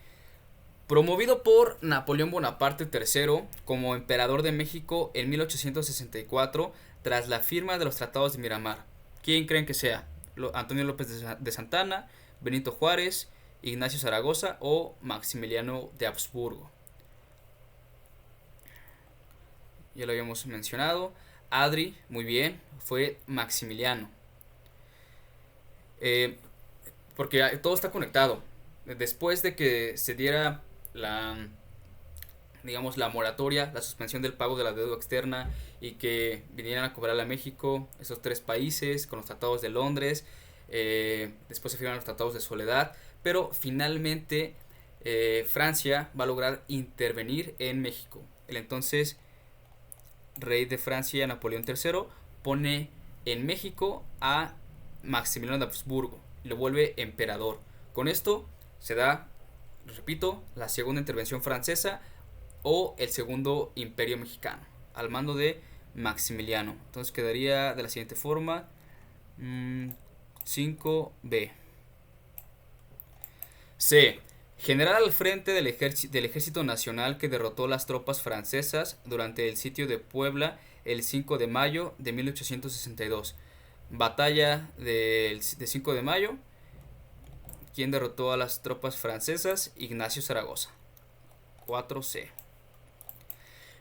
Promovido por Napoleón Bonaparte III como emperador de México en 1864 tras la firma de los tratados de Miramar. ¿Quién creen que sea? ¿Antonio López de Santana, Benito Juárez, Ignacio Zaragoza o Maximiliano de Habsburgo? Ya lo habíamos mencionado. Adri, muy bien, fue Maximiliano. Eh, porque todo está conectado. Después de que se diera la, digamos, la moratoria, la suspensión del pago de la deuda externa y que vinieran a cobrar a México, esos tres países, con los tratados de Londres, después se firman los tratados de Soledad, pero finalmente Francia va a lograr intervenir en México. El entonces rey de Francia, Napoleón III, pone en México a Maximiliano de Habsburgo y lo vuelve emperador. Con esto se da, repito, la segunda intervención francesa o el segundo imperio mexicano al mando de Maximiliano. Entonces quedaría de la siguiente forma: 5B. C. General al frente del Ejército Nacional que derrotó las tropas francesas durante el sitio de Puebla el 5 de mayo de 1862. Batalla de 5 de mayo. ¿Quién derrotó a las tropas francesas? Ignacio Zaragoza. 4C.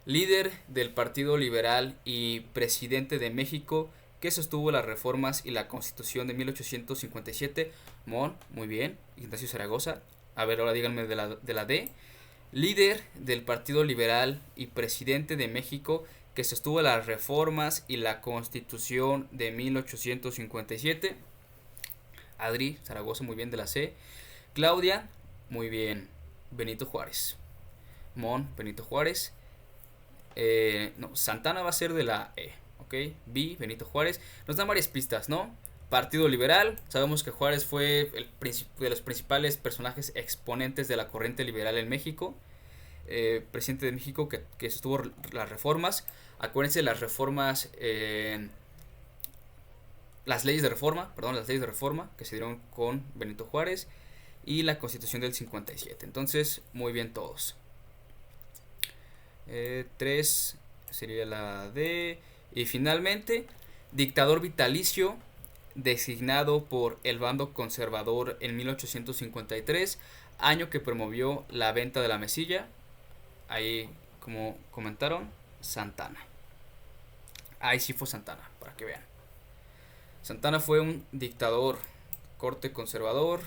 Líder del Partido Liberal y presidente de México que sostuvo las reformas y la Constitución de 1857. Muy bien, Ignacio Zaragoza. A ver, ahora díganme de la D. Líder del Partido Liberal y presidente de México que sostuvo las reformas y la Constitución de 1857. Adri, Zaragoza, muy bien, de la C. Claudia, muy bien, Benito Juárez. Benito Juárez. No, Santana va a ser de la E, ¿ok? B, Benito Juárez. Nos dan varias pistas, ¿no? Partido Liberal, sabemos que Juárez fue de los principales personajes exponentes de la corriente liberal en México. Presidente de México que sostuvo las reformas. Acuérdense las reformas, las leyes de reforma que se dieron con Benito Juárez y la Constitución del 57. Entonces, muy bien todos. 3 sería la D. Y finalmente, dictador vitalicio designado por el bando conservador en 1853, año que promovió la venta de la mesilla. Ahí, como comentaron, Santana. Ahí sí fue Santana, para que vean. Santana fue un dictador, corte conservador.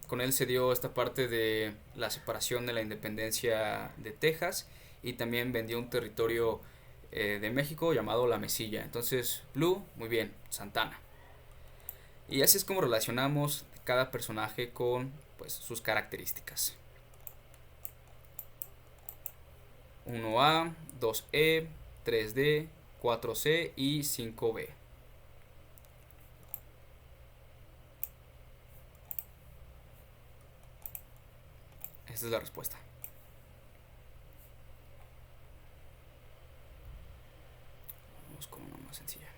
Con él se dio esta parte de la separación de la independencia de Texas y también vendió un territorio de México llamado La Mesilla. Entonces, Blue, muy bien, Santana. Y así es como relacionamos cada personaje con, pues, sus características. 1A, 2E, 3D, 4C y 5B. Esta es la respuesta. Vamos con una más sencilla.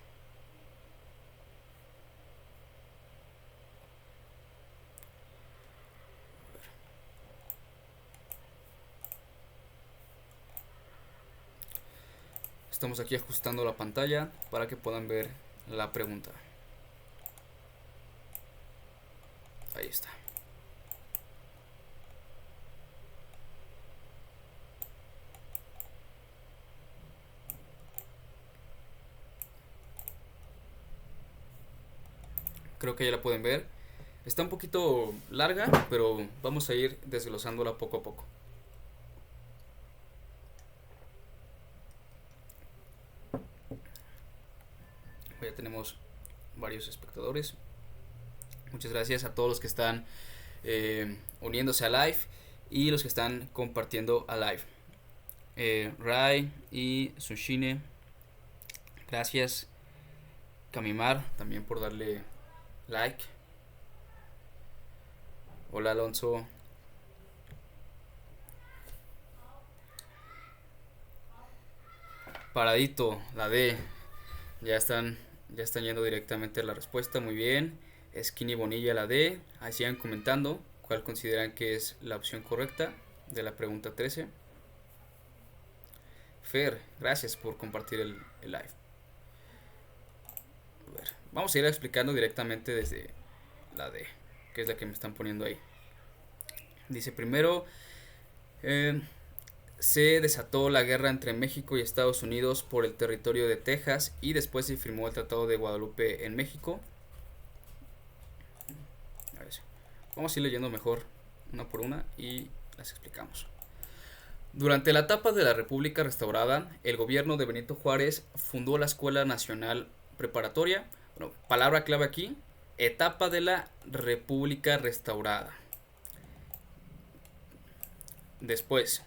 Estamos aquí ajustando la pantalla para que puedan ver la pregunta. Ahí está. Creo que ya la pueden ver. Está un poquito larga, pero vamos a ir desglosándola poco a poco. Ya tenemos varios espectadores. Muchas gracias a todos los que están uniéndose a live y los que están compartiendo a live. Rai y Sushine, gracias. Camimar también por darle like. Hola Alonso. Paradito, la D. Ya están yendo directamente a la respuesta. Muy bien. Skinny Bonilla la D. Ahí sigan comentando cuál consideran que es la opción correcta de la pregunta 13. Fer, gracias por compartir el live. A ver, vamos a ir explicando directamente desde la D, que es la que me están poniendo ahí. Dice primero, se desató la guerra entre México y Estados Unidos por el territorio de Texas y después se firmó el Tratado de Guadalupe en México. A ver, vamos a ir leyendo mejor una por una y las explicamos. Durante la etapa de la República Restaurada, el gobierno de Benito Juárez fundó la Escuela Nacional Preparatoria. Bueno, palabra clave aquí, etapa de la República Restaurada. Después,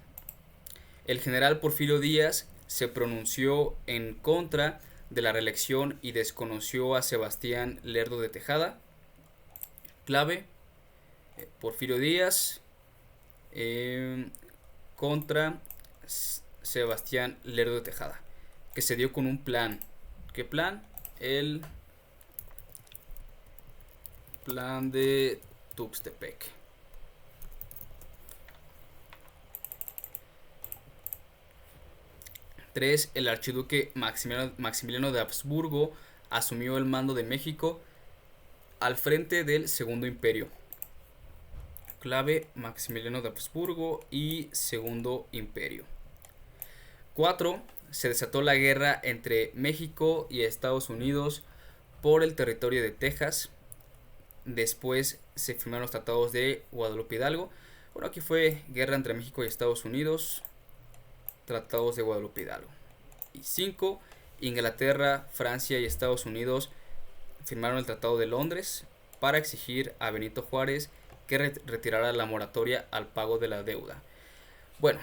el general Porfirio Díaz se pronunció en contra de la reelección y desconoció a Sebastián Lerdo de Tejada. Clave, Porfirio Díaz contra Sebastián Lerdo de Tejada, que se dio con un plan. ¿Qué plan? El plan de Tuxtepec. Tres, el archiduque Maximiliano de Habsburgo asumió el mando de México al frente del Segundo Imperio. Clave, Maximiliano de Habsburgo y Segundo Imperio. 4. Se desató la guerra entre México y Estados Unidos por el territorio de Texas. Después se firmaron los tratados de Guadalupe Hidalgo. Bueno, aquí fue guerra entre México y Estados Unidos. Tratados de Guadalupe Hidalgo. Y 5. Inglaterra, Francia y Estados Unidos firmaron el Tratado de Londres para exigir a Benito Juárez que retirara la moratoria al pago de la deuda. Bueno,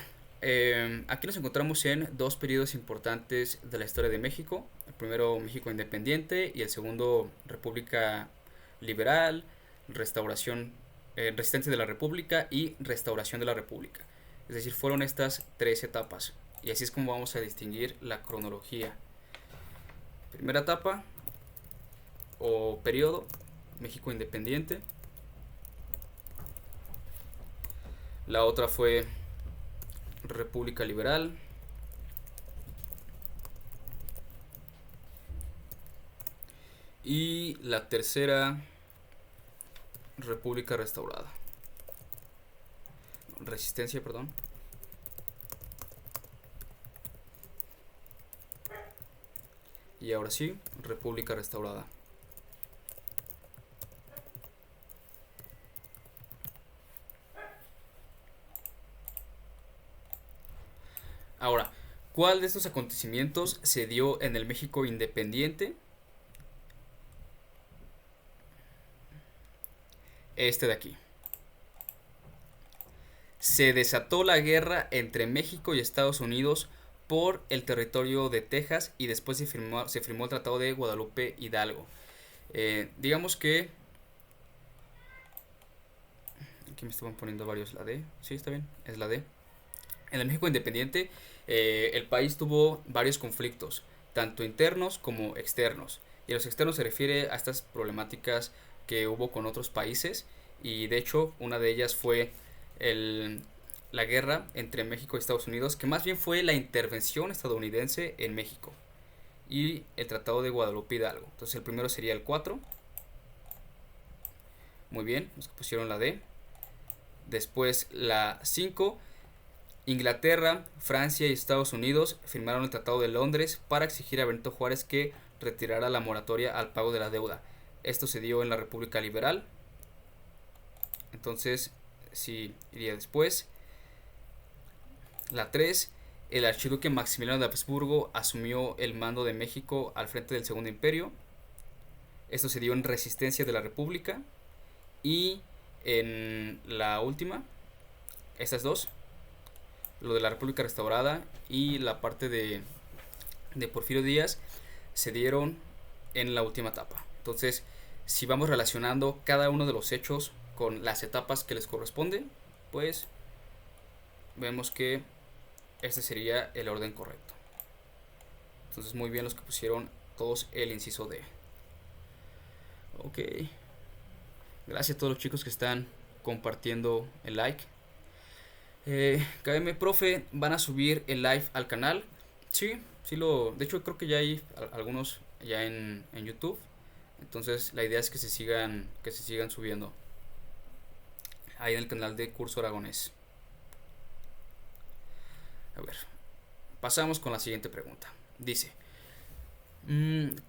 aquí nos encontramos en dos periodos importantes de la historia de México. El primero, México independiente, y el segundo, República liberal, restauración, resistencia de la República y restauración de la República. Es decir, fueron estas tres etapas. Y así es como vamos a distinguir la cronología. Primera etapa o periodo, México independiente. La otra fue República liberal. Y la tercera, República restaurada. Resistencia, perdón. Y ahora sí, República restaurada. Ahora, ¿cuál de estos acontecimientos se dio en el México independiente? Este de aquí. Se desató la guerra entre México y Estados Unidos por el territorio de Texas y después se firmó el Tratado de Guadalupe Hidalgo. Digamos que... Aquí me estaban poniendo varios. La D. Sí, está bien. Es la D. En el México independiente, el país tuvo varios conflictos, tanto internos como externos. Y a los externos se refiere a estas problemáticas que hubo con otros países. Y de hecho, una de ellas fue la guerra entre México y Estados Unidos, que más bien fue la intervención estadounidense en México. Y el Tratado de Guadalupe Hidalgo. Entonces el primero sería el 4. Muy bien, nos pusieron la D. Después la 5. Inglaterra, Francia y Estados Unidos firmaron el Tratado de Londres para exigir a Benito Juárez que retirara la moratoria al pago de la deuda. Esto se dio en la República Liberal. Entonces, sí, iría después. La 3. El archiduque Maximiliano de Habsburgo asumió el mando de México al frente del Segundo Imperio. Esto se dio en resistencia de la República. Y en la última, estas dos, lo de la República restaurada y la parte de Porfirio Díaz, se dieron en la última etapa. Entonces, si vamos relacionando cada uno de los hechos con las etapas que les corresponden, pues vemos que este sería el orden correcto. Entonces, muy bien los que pusieron todos el inciso D. Ok. Gracias a todos los chicos que están compartiendo el like. KM Profe, ¿van a subir el live al canal? Sí, sí lo... De hecho, creo que ya hay algunos ya en YouTube. Entonces, la idea es que se sigan subiendo ahí en el canal de Curso Aragonés. A ver, pasamos con la siguiente pregunta. Dice,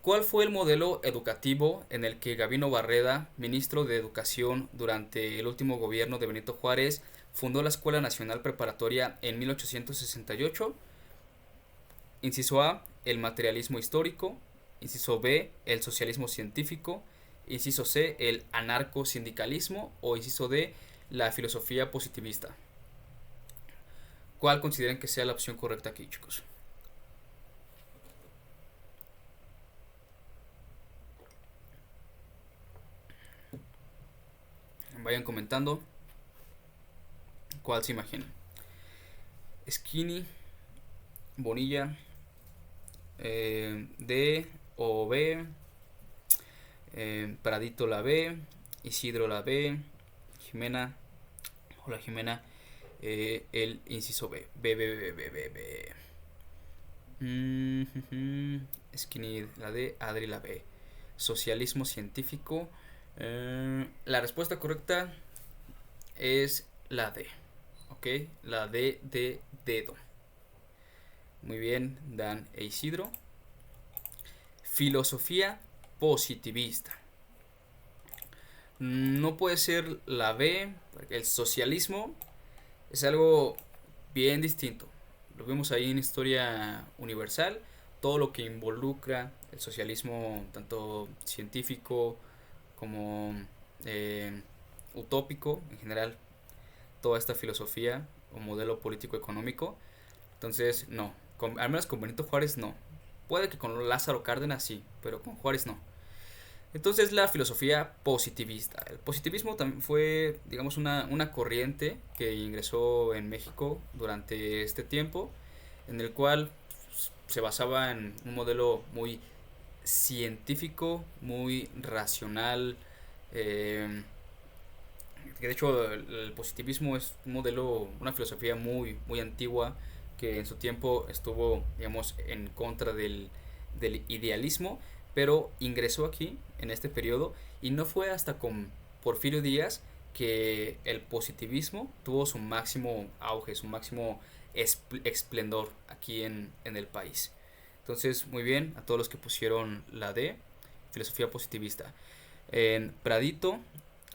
¿cuál fue el modelo educativo en el que Gabino Barreda, ministro de Educación durante el último gobierno de Benito Juárez, fundó la Escuela Nacional Preparatoria en 1868? Inciso A, el materialismo histórico. Inciso B, el socialismo científico. Inciso C, el anarcosindicalismo. O inciso D, la filosofía positivista. ¿Cuál consideran que sea la opción correcta aquí, chicos? Vayan comentando cuál se imaginan. Skinny, Bonilla, D o B, Pradito la B, Isidro la B, Jimena, hola Jimena, el inciso B, B. Skinny la D, Adri la B. Socialismo científico. La respuesta correcta es la D. Ok, la D de dedo. Muy bien, Dan e Isidro. Filosofía positivista. No puede ser la B, porque el socialismo es algo bien distinto. Lo vemos ahí en Historia Universal. Todo lo que involucra el socialismo, tanto científico como utópico, en general, toda esta filosofía o modelo político económico. Entonces, no, al menos con Benito Juárez no. Puede que con Lázaro Cárdenas sí, pero con Juárez no. Entonces, la filosofía positivista. El positivismo también fue, digamos, una corriente que ingresó en México durante este tiempo, en el cual se basaba en un modelo muy científico, muy racional. Que de hecho el positivismo es un modelo, una filosofía muy antigua que en su tiempo estuvo, digamos, en contra del idealismo, pero ingresó aquí en este periodo y no fue hasta con Porfirio Díaz que el positivismo tuvo su máximo auge, su máximo esplendor aquí en el país. Entonces, muy bien a todos los que pusieron la D, filosofía positivista. En Pradito,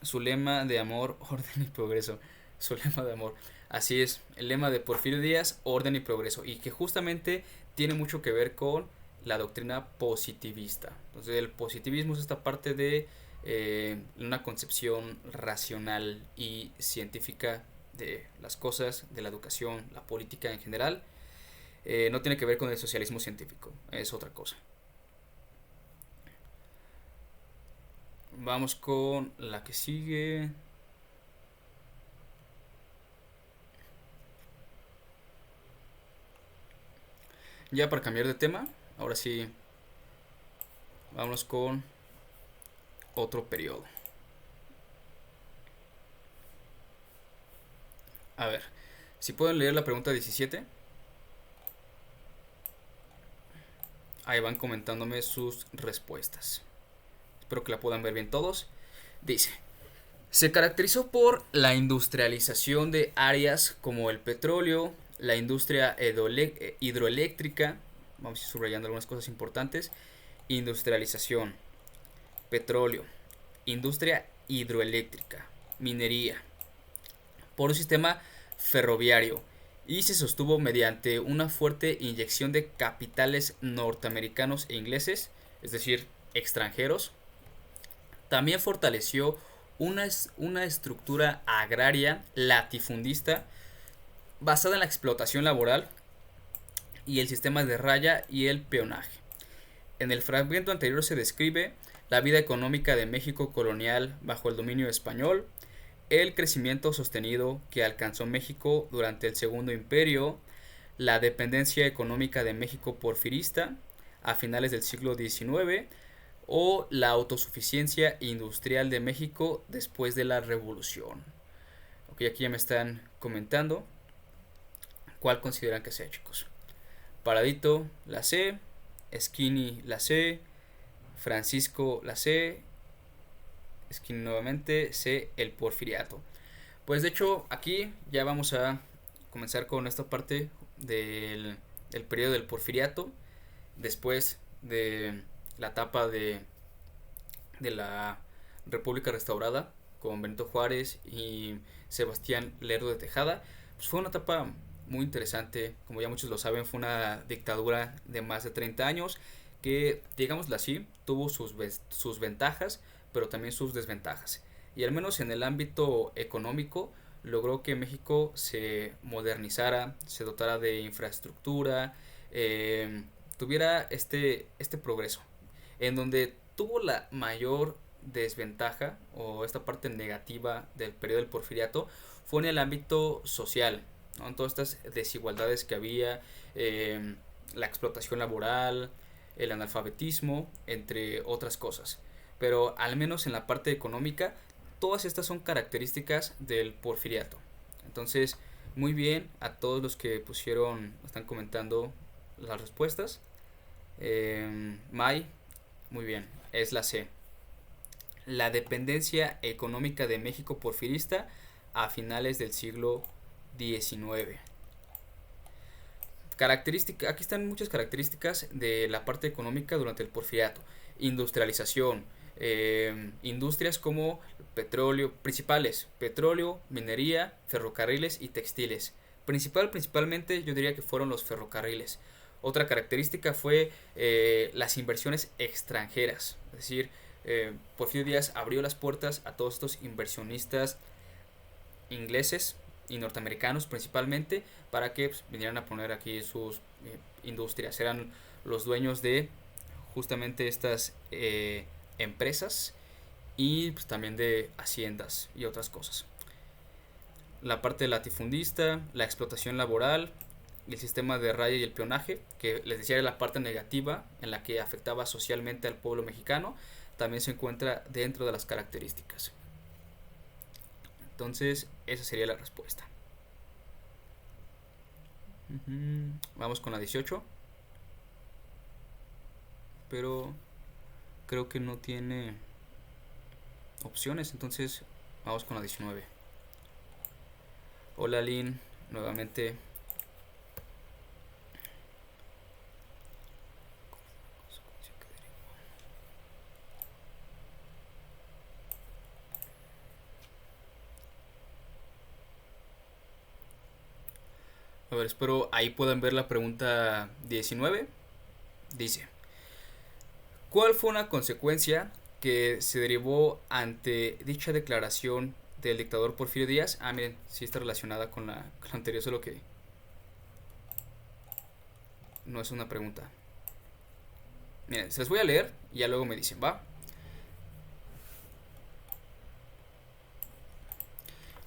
su lema de amor, orden y progreso. Su lema de amor. Así es, el lema de Porfirio Díaz, orden y progreso. Y que justamente tiene mucho que ver con la doctrina positivista. Entonces, el positivismo es esta parte de una concepción racional y científica de las cosas, de la educación, la política en general. No tiene que ver con el socialismo científico, es otra cosa. Vamos con la que sigue. Ya para cambiar de tema, ahora sí, vámonos con otro periodo. A ver, si pueden leer la pregunta 17. Ahí van comentándome sus respuestas. Espero que la puedan ver bien todos. Dice, se caracterizó por la industrialización de áreas como el petróleo, la industria hidroeléctrica, vamos a ir subrayando algunas cosas importantes, industrialización, petróleo, industria hidroeléctrica, minería, por un sistema ferroviario y se sostuvo mediante una fuerte inyección de capitales norteamericanos e ingleses, es decir, extranjeros. También fortaleció una estructura agraria latifundista basada en la explotación laboral y el sistema de raya y el peonaje. En el fragmento anterior se describe la vida económica de México colonial bajo el dominio español, el crecimiento sostenido que alcanzó México durante el Segundo Imperio, la dependencia económica de México porfirista a finales del siglo XIX, o la autosuficiencia industrial de México después de la revolución. Ok, aquí ya me están comentando cuál consideran que sea, chicos. Paradito, la C. Skinny, la C. Francisco, la C. Skinny nuevamente, C. El porfiriato. Pues de hecho aquí ya vamos a comenzar con esta parte del periodo del porfiriato, después de la etapa de la República Restaurada con Benito Juárez y Sebastián Lerdo de Tejada. Pues fue una etapa muy interesante, como ya muchos lo saben, fue una dictadura de más de 30 años que, digámoslo así, tuvo sus ventajas, pero también sus desventajas. Y al menos en el ámbito económico logró que México se modernizara, se dotara de infraestructura, tuviera este progreso. En donde tuvo la mayor desventaja o esta parte negativa del periodo del porfiriato fue en el ámbito social, ¿no? En todas estas desigualdades que había, la explotación laboral, el analfabetismo, entre otras cosas. Pero al menos en la parte económica, todas estas son características del porfiriato. Entonces, muy bien a todos los que están comentando las respuestas. Mai, muy bien, es la C. La dependencia económica de México porfirista a finales del siglo XIX. Aquí están muchas características de la parte económica durante el porfiriato. Industrialización, industrias como principales, petróleo, minería, ferrocarriles y textiles. Principalmente yo diría que fueron los ferrocarriles. Otra característica fue las inversiones extranjeras, es decir, Porfirio Díaz abrió las puertas a todos estos inversionistas ingleses y norteamericanos principalmente para que vinieran a poner aquí sus industrias. Eran los dueños de justamente estas empresas y pues, también de haciendas y otras cosas. La parte latifundista, la explotación laboral y el sistema de raya y el peonaje, que les decía era la parte negativa en la que afectaba socialmente al pueblo mexicano, también se encuentra dentro de las características. Entonces, esa sería la respuesta. Vamos con la 18. Pero creo que no tiene opciones, entonces vamos con la 19. Hola Lynn, nuevamente. A ver, espero ahí puedan ver la pregunta 19. Dice, ¿cuál fue una consecuencia que se derivó ante dicha declaración del dictador Porfirio Díaz? Ah, miren, sí está relacionada con la anterior, solo que no es una pregunta. Miren, se les voy a leer y ya luego me dicen, ¿va?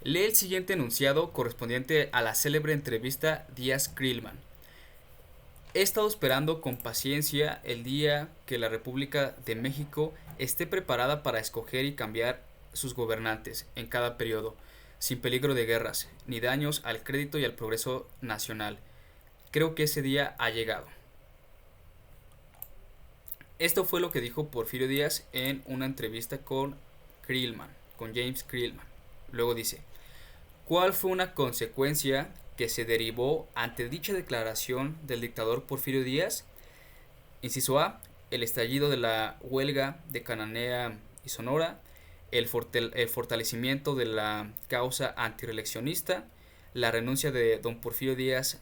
Lee el siguiente enunciado correspondiente a la célebre entrevista Díaz-Creelman. He estado esperando con paciencia el día que la República de México esté preparada para escoger y cambiar sus gobernantes en cada periodo, sin peligro de guerras, ni daños al crédito y al progreso nacional. Creo que ese día ha llegado. Esto fue lo que dijo Porfirio Díaz en una entrevista con James Creelman. Luego dice, ¿cuál fue una consecuencia que se derivó ante dicha declaración del dictador Porfirio Díaz? Inciso A, el estallido de la huelga de Cananea y Sonora, el fortalecimiento de la causa antireeleccionista, la renuncia de don Porfirio Díaz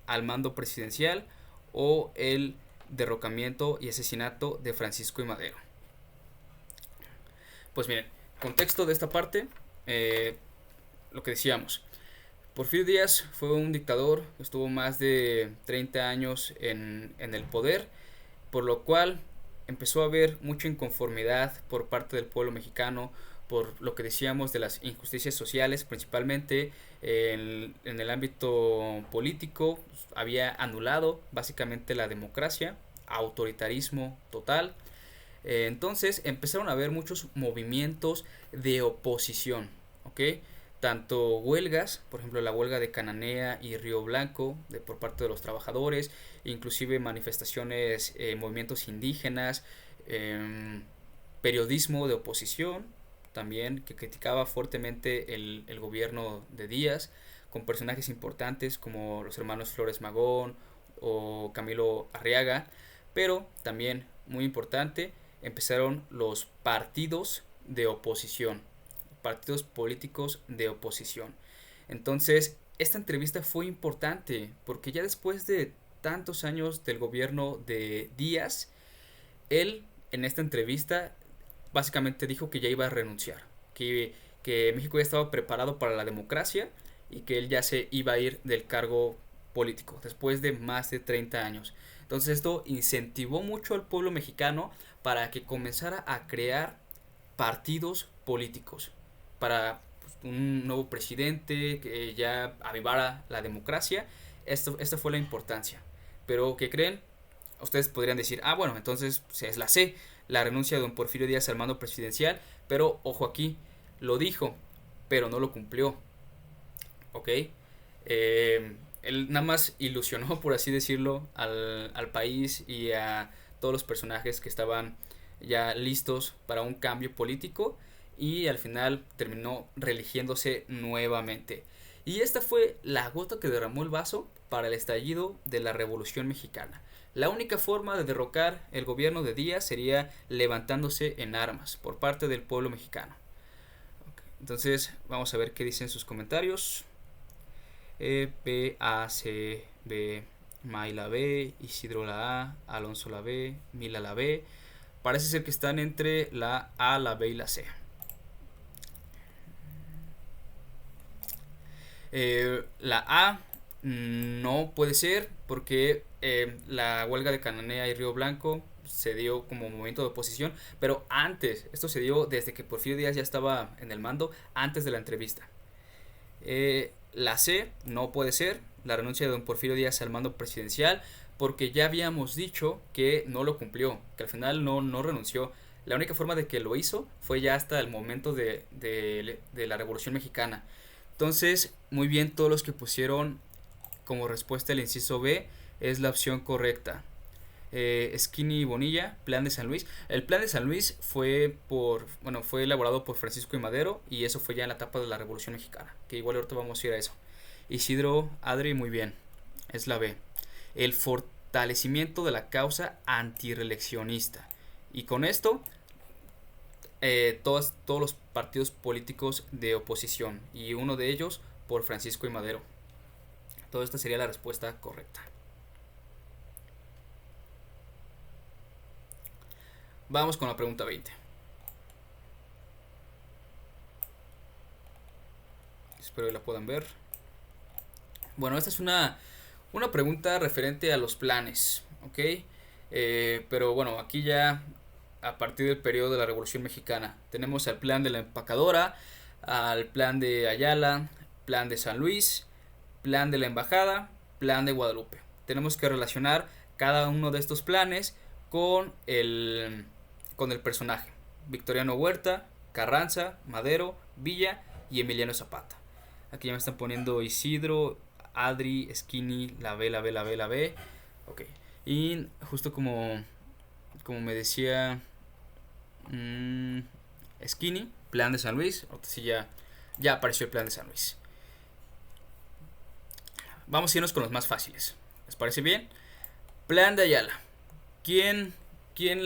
al mando presidencial o el derrocamiento y asesinato de Francisco I. Madero. Pues miren, contexto de esta parte, lo que decíamos. Porfirio Díaz fue un dictador que estuvo más de 30 años en el poder, por lo cual empezó a haber mucha inconformidad por parte del pueblo mexicano por lo que decíamos de las injusticias sociales, principalmente en el ámbito político. Había anulado básicamente la democracia, autoritarismo total. Entonces empezaron a haber muchos movimientos de oposición, ¿ok? Tanto huelgas, por ejemplo la huelga de Cananea y Río Blanco por parte de los trabajadores, inclusive manifestaciones, movimientos indígenas, em, periodismo de oposición también que criticaba fuertemente el gobierno de Díaz, con personajes importantes como los hermanos Flores Magón o Camilo Arriaga, pero también muy importante empezaron los partidos de oposición, partidos políticos de oposición. Entonces, esta entrevista fue importante porque ya después de tantos años del gobierno de Díaz, él en esta entrevista básicamente dijo que ya iba a renunciar, que México ya estaba preparado para la democracia y que él ya se iba a ir del cargo político después de más de 30 años. Entonces esto incentivó mucho al pueblo mexicano para que comenzara a crear partidos políticos para un nuevo presidente que ya avivara la democracia. Esta fue la importancia. Pero ¿qué creen? Ustedes podrían decir, ah, bueno, entonces es la C, la renuncia de don Porfirio Díaz al mando presidencial, pero ojo aquí, lo dijo, pero no lo cumplió, ¿ok? Él nada más ilusionó, por así decirlo, al país y a todos los personajes que estaban ya listos para un cambio político y al final terminó reeligiéndose nuevamente. Y esta fue la gota que derramó el vaso para el estallido de la Revolución Mexicana. La única forma de derrocar el gobierno de Díaz sería levantándose en armas por parte del pueblo mexicano. Entonces vamos a ver qué dicen sus comentarios. B, A, C, B, May la B, Isidro la A, Alonso la B, Mila la B. Parece ser que están entre la A, la B y la C. La A no puede ser porque la huelga de Cananea y Río Blanco se dio como movimiento de oposición, pero antes, esto se dio desde que Porfirio Díaz ya estaba en el mando, antes de la entrevista. La C no puede ser, la renuncia de don Porfirio Díaz al mando presidencial, porque ya habíamos dicho que no lo cumplió, que al final no renunció. La única forma de que lo hizo fue ya hasta el momento de la Revolución Mexicana. Entonces, muy bien, todos los que pusieron como respuesta el inciso B es la opción correcta. Skinny Bonilla, Plan de San Luis. El Plan de San Luis fue elaborado por Francisco y Madero y eso fue ya en la etapa de la Revolución Mexicana, que igual ahorita vamos a ir a eso. Isidro Adri, muy bien, es la B. El fortalecimiento de la causa antireeleccionista. Y con esto, todos los partidos políticos de oposición y uno de ellos por Francisco y Madero. Toda esta sería la respuesta correcta. Vamos con la pregunta 20. Espero que la puedan ver. Bueno, esta es una pregunta referente a los planes, ¿ok? Pero bueno, aquí ya a partir del periodo de la Revolución Mexicana tenemos al plan de la empacadora, al plan de Ayala, plan de San Luis, plan de la embajada, plan de Guadalupe. Tenemos que relacionar cada uno de estos planes con el personaje. Victoriano Huerta, Carranza, Madero, Villa y Emiliano Zapata. Aquí ya me están poniendo Isidro, Adri, Skinny, la B, la B, la B, la B. Ok. Y justo como me decía Skinny, plan de San Luis. Ahorita sí ya apareció el plan de San Luis. Vamos a irnos con los más fáciles. ¿Les parece bien? Plan de Ayala. ¿Quién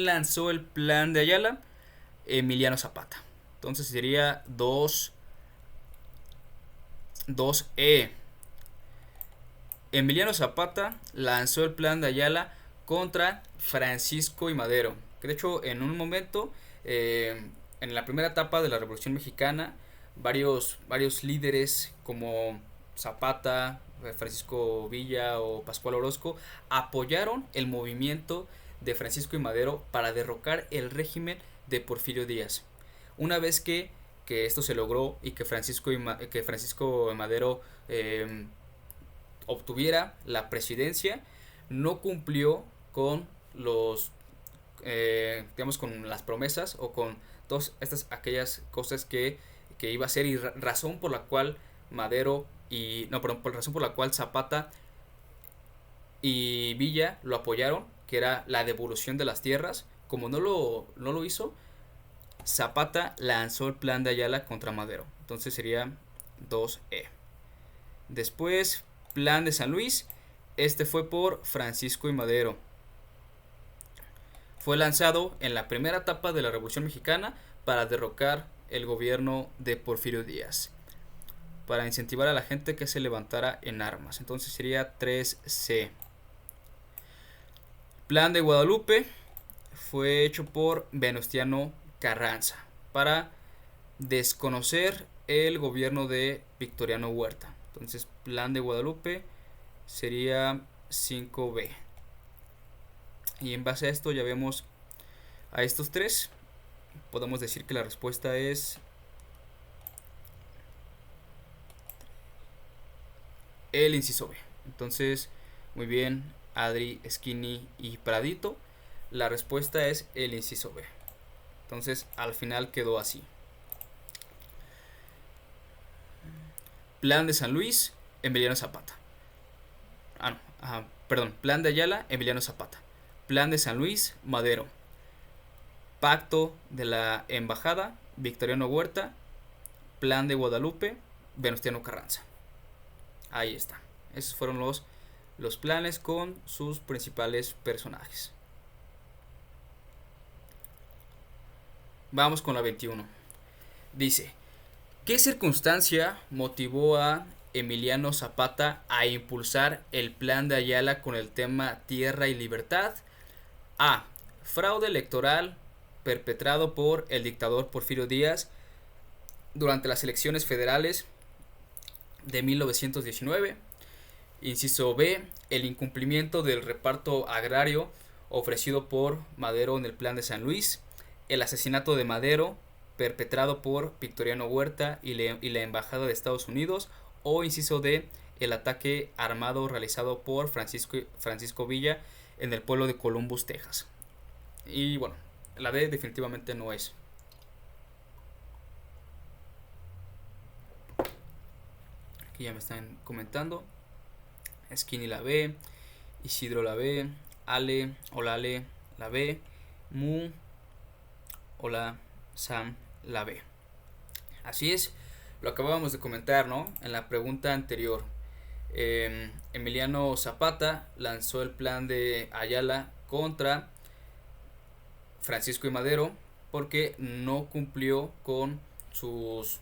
lanzó el plan de Ayala? Emiliano Zapata. Entonces sería 2E. Emiliano Zapata lanzó el plan de Ayala contra Francisco y Madero. Que de hecho en un momento, en la primera etapa de la Revolución Mexicana, varios líderes como Zapata, Francisco Villa o Pascual Orozco apoyaron el movimiento de Francisco y Madero para derrocar el régimen de Porfirio Díaz. Una vez que esto se logró y que Francisco Madero obtuviera la presidencia, no cumplió con digamos, con las promesas o con todas aquellas cosas que iba a hacer, y razón por la cual Madero y no, perdón, por razón por la cual Zapata y Villa lo apoyaron, que era la devolución de las tierras. Como no lo hizo, Zapata lanzó el plan de Ayala contra Madero. Entonces sería 2E. Después, plan de San Luis. Este fue por Francisco y Madero. Fue lanzado en la primera etapa de la Revolución Mexicana para derrocar el gobierno de Porfirio Díaz, para incentivar a la gente que se levantara en armas. Entonces sería 3C. Plan de Guadalupe fue hecho por Venustiano Carranza para desconocer el gobierno de Victoriano Huerta. Entonces, plan de Guadalupe sería 5B. Y en base a esto ya vemos a estos tres. Podemos decir que la respuesta es el inciso B. Entonces, muy bien, Adri, Skinny y Pradito. La respuesta es el inciso B. Entonces, al final quedó así. Plan de San Luis, Emiliano Zapata. Plan de Ayala, Emiliano Zapata. Plan de San Luis, Madero. Pacto de la Embajada, Victoriano Huerta. Plan de Guadalupe, Venustiano Carranza. Ahí está. Esos fueron los planes con sus principales personajes. Vamos con la 21. Dice: ¿qué circunstancia motivó a Emiliano Zapata a impulsar el plan de Ayala con el tema Tierra y Libertad? A. Fraude electoral perpetrado por el dictador Porfirio Díaz durante las elecciones federales de 1919. Inciso B. El incumplimiento del reparto agrario ofrecido por Madero en el plan de San Luis. El asesinato de Madero perpetrado por Victoriano Huerta y la Embajada de Estados Unidos. O inciso D. El ataque armado realizado por Francisco Villa en el pueblo de Columbus, Texas. Y bueno, la D definitivamente no es. Aquí ya me están comentando. Skinny la B, Isidro la B, Ale, hola Ale la B, Mu, hola Sam la B. Así es, lo acabábamos de comentar, ¿no? En la pregunta anterior. Emiliano Zapata lanzó el plan de Ayala contra Francisco y Madero porque no cumplió con sus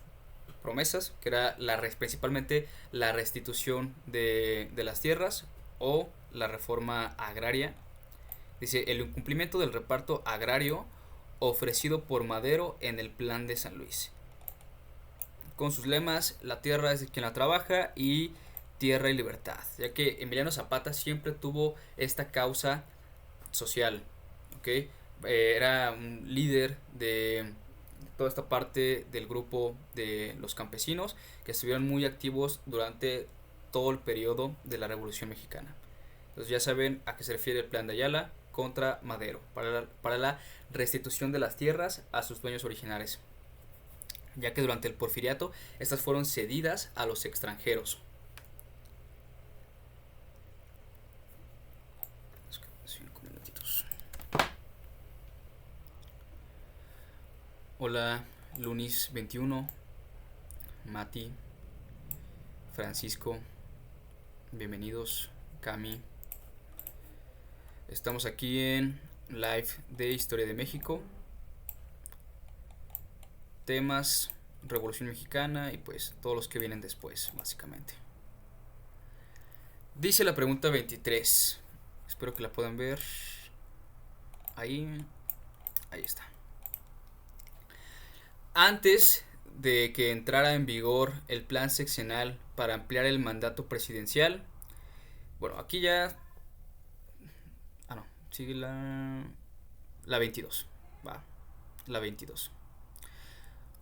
promesas, que era principalmente la restitución de las tierras o la reforma agraria. Dice: el incumplimiento del reparto agrario ofrecido por Madero en el plan de San Luis, con sus lemas: la tierra es de quien la trabaja y tierra y libertad, ya que Emiliano Zapata siempre tuvo esta causa social, ¿okay? Era un líder de toda esta parte del grupo de los campesinos que estuvieron muy activos durante todo el periodo de la Revolución Mexicana. Entonces ya saben a qué se refiere el plan de Ayala contra Madero para la restitución de las tierras a sus dueños originales, ya que durante el porfiriato estas fueron cedidas a los extranjeros. Hola Lunis 21, Mati, Francisco, bienvenidos, Cami. Estamos aquí en live de Historia de México, temas Revolución Mexicana y pues todos los que vienen después, básicamente. Dice la pregunta 23, espero que la puedan ver. Ahí está. Antes de que entrara en vigor el plan sexenal para ampliar el mandato presidencial, bueno, aquí ya sigue la 22, va, la 22.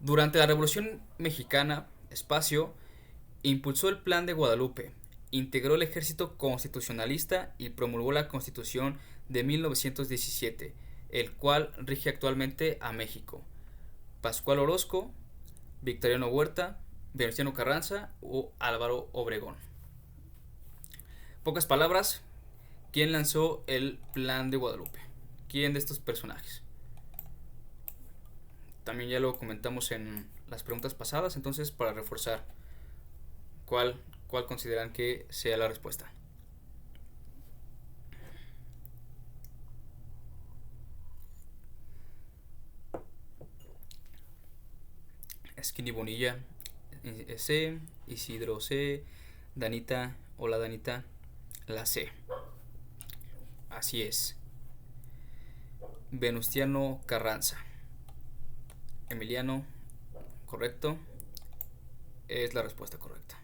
Durante la Revolución Mexicana, Espacio impulsó el plan de Guadalupe, integró el ejército constitucionalista y promulgó la Constitución de 1917, el cual rige actualmente a México? Pascual Orozco, Victoriano Huerta, Venustiano Carranza o Álvaro Obregón. Pocas palabras, ¿quién lanzó el Plan de Guadalupe? ¿Quién de estos personajes? También ya lo comentamos en las preguntas pasadas, entonces para reforzar, ¿cuál consideran que sea la respuesta? Skinny Bonilla C, Isidro C, Danita, hola Danita, la C. Así es. Venustiano Carranza. Emiliano, correcto. Es la respuesta correcta.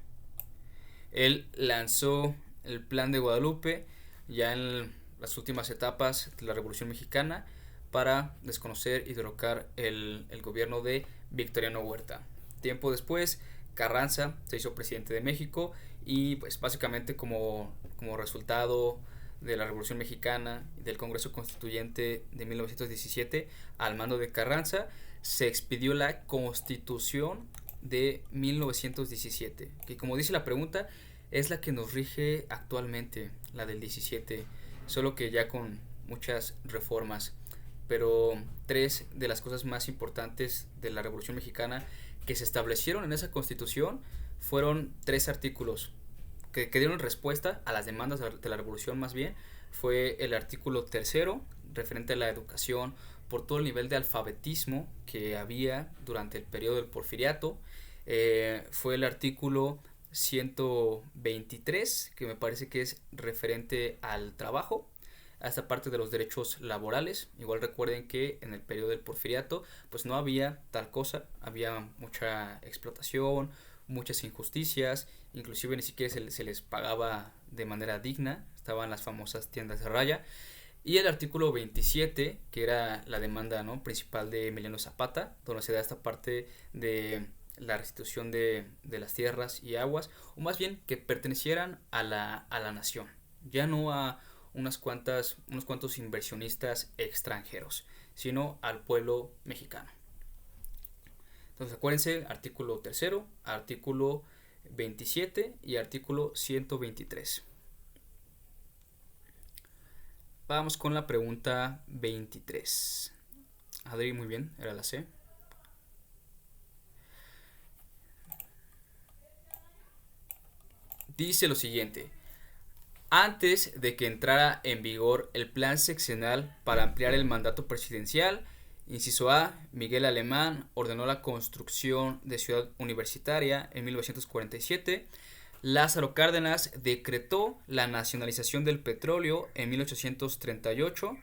Él lanzó el Plan de Guadalupe ya en las últimas etapas de la Revolución Mexicana para desconocer y derrocar el gobierno de Victoriano Huerta. Tiempo después, Carranza se hizo presidente de México y pues básicamente como resultado de la Revolución Mexicana y del Congreso Constituyente de 1917, al mando de Carranza, se expidió la Constitución de 1917, que como dice la pregunta, es la que nos rige actualmente, la del 17, solo que ya con muchas reformas. Pero tres de las cosas más importantes de la Revolución Mexicana que se establecieron en esa Constitución fueron tres artículos que dieron respuesta a las demandas de la Revolución. Más bien fue el artículo tercero, referente a la educación, por todo el nivel de alfabetismo que había durante el periodo del Porfiriato. Fue el artículo 123, que me parece que es referente al trabajo, a esta parte de los derechos laborales. Igual recuerden que en el periodo del Porfiriato pues no había tal cosa, había mucha explotación, muchas injusticias, inclusive ni siquiera se les pagaba de manera digna, estaban las famosas tiendas de raya. Y el artículo 27, que era la demanda, ¿no?, principal de Emiliano Zapata, donde se da esta parte de la restitución de las tierras y aguas, o más bien que pertenecieran a la nación, ya no a unos cuantos inversionistas extranjeros, sino al pueblo mexicano. Entonces acuérdense, artículo tercero, artículo 27 y artículo 123. Vamos con la pregunta 23. Adri, muy bien, era la C. Dice lo siguiente: antes de que entrara en vigor el plan seccional para ampliar el mandato presidencial, inciso A, Miguel Alemán ordenó la construcción de Ciudad Universitaria en 1947. Lázaro Cárdenas decretó la nacionalización del petróleo en 1838.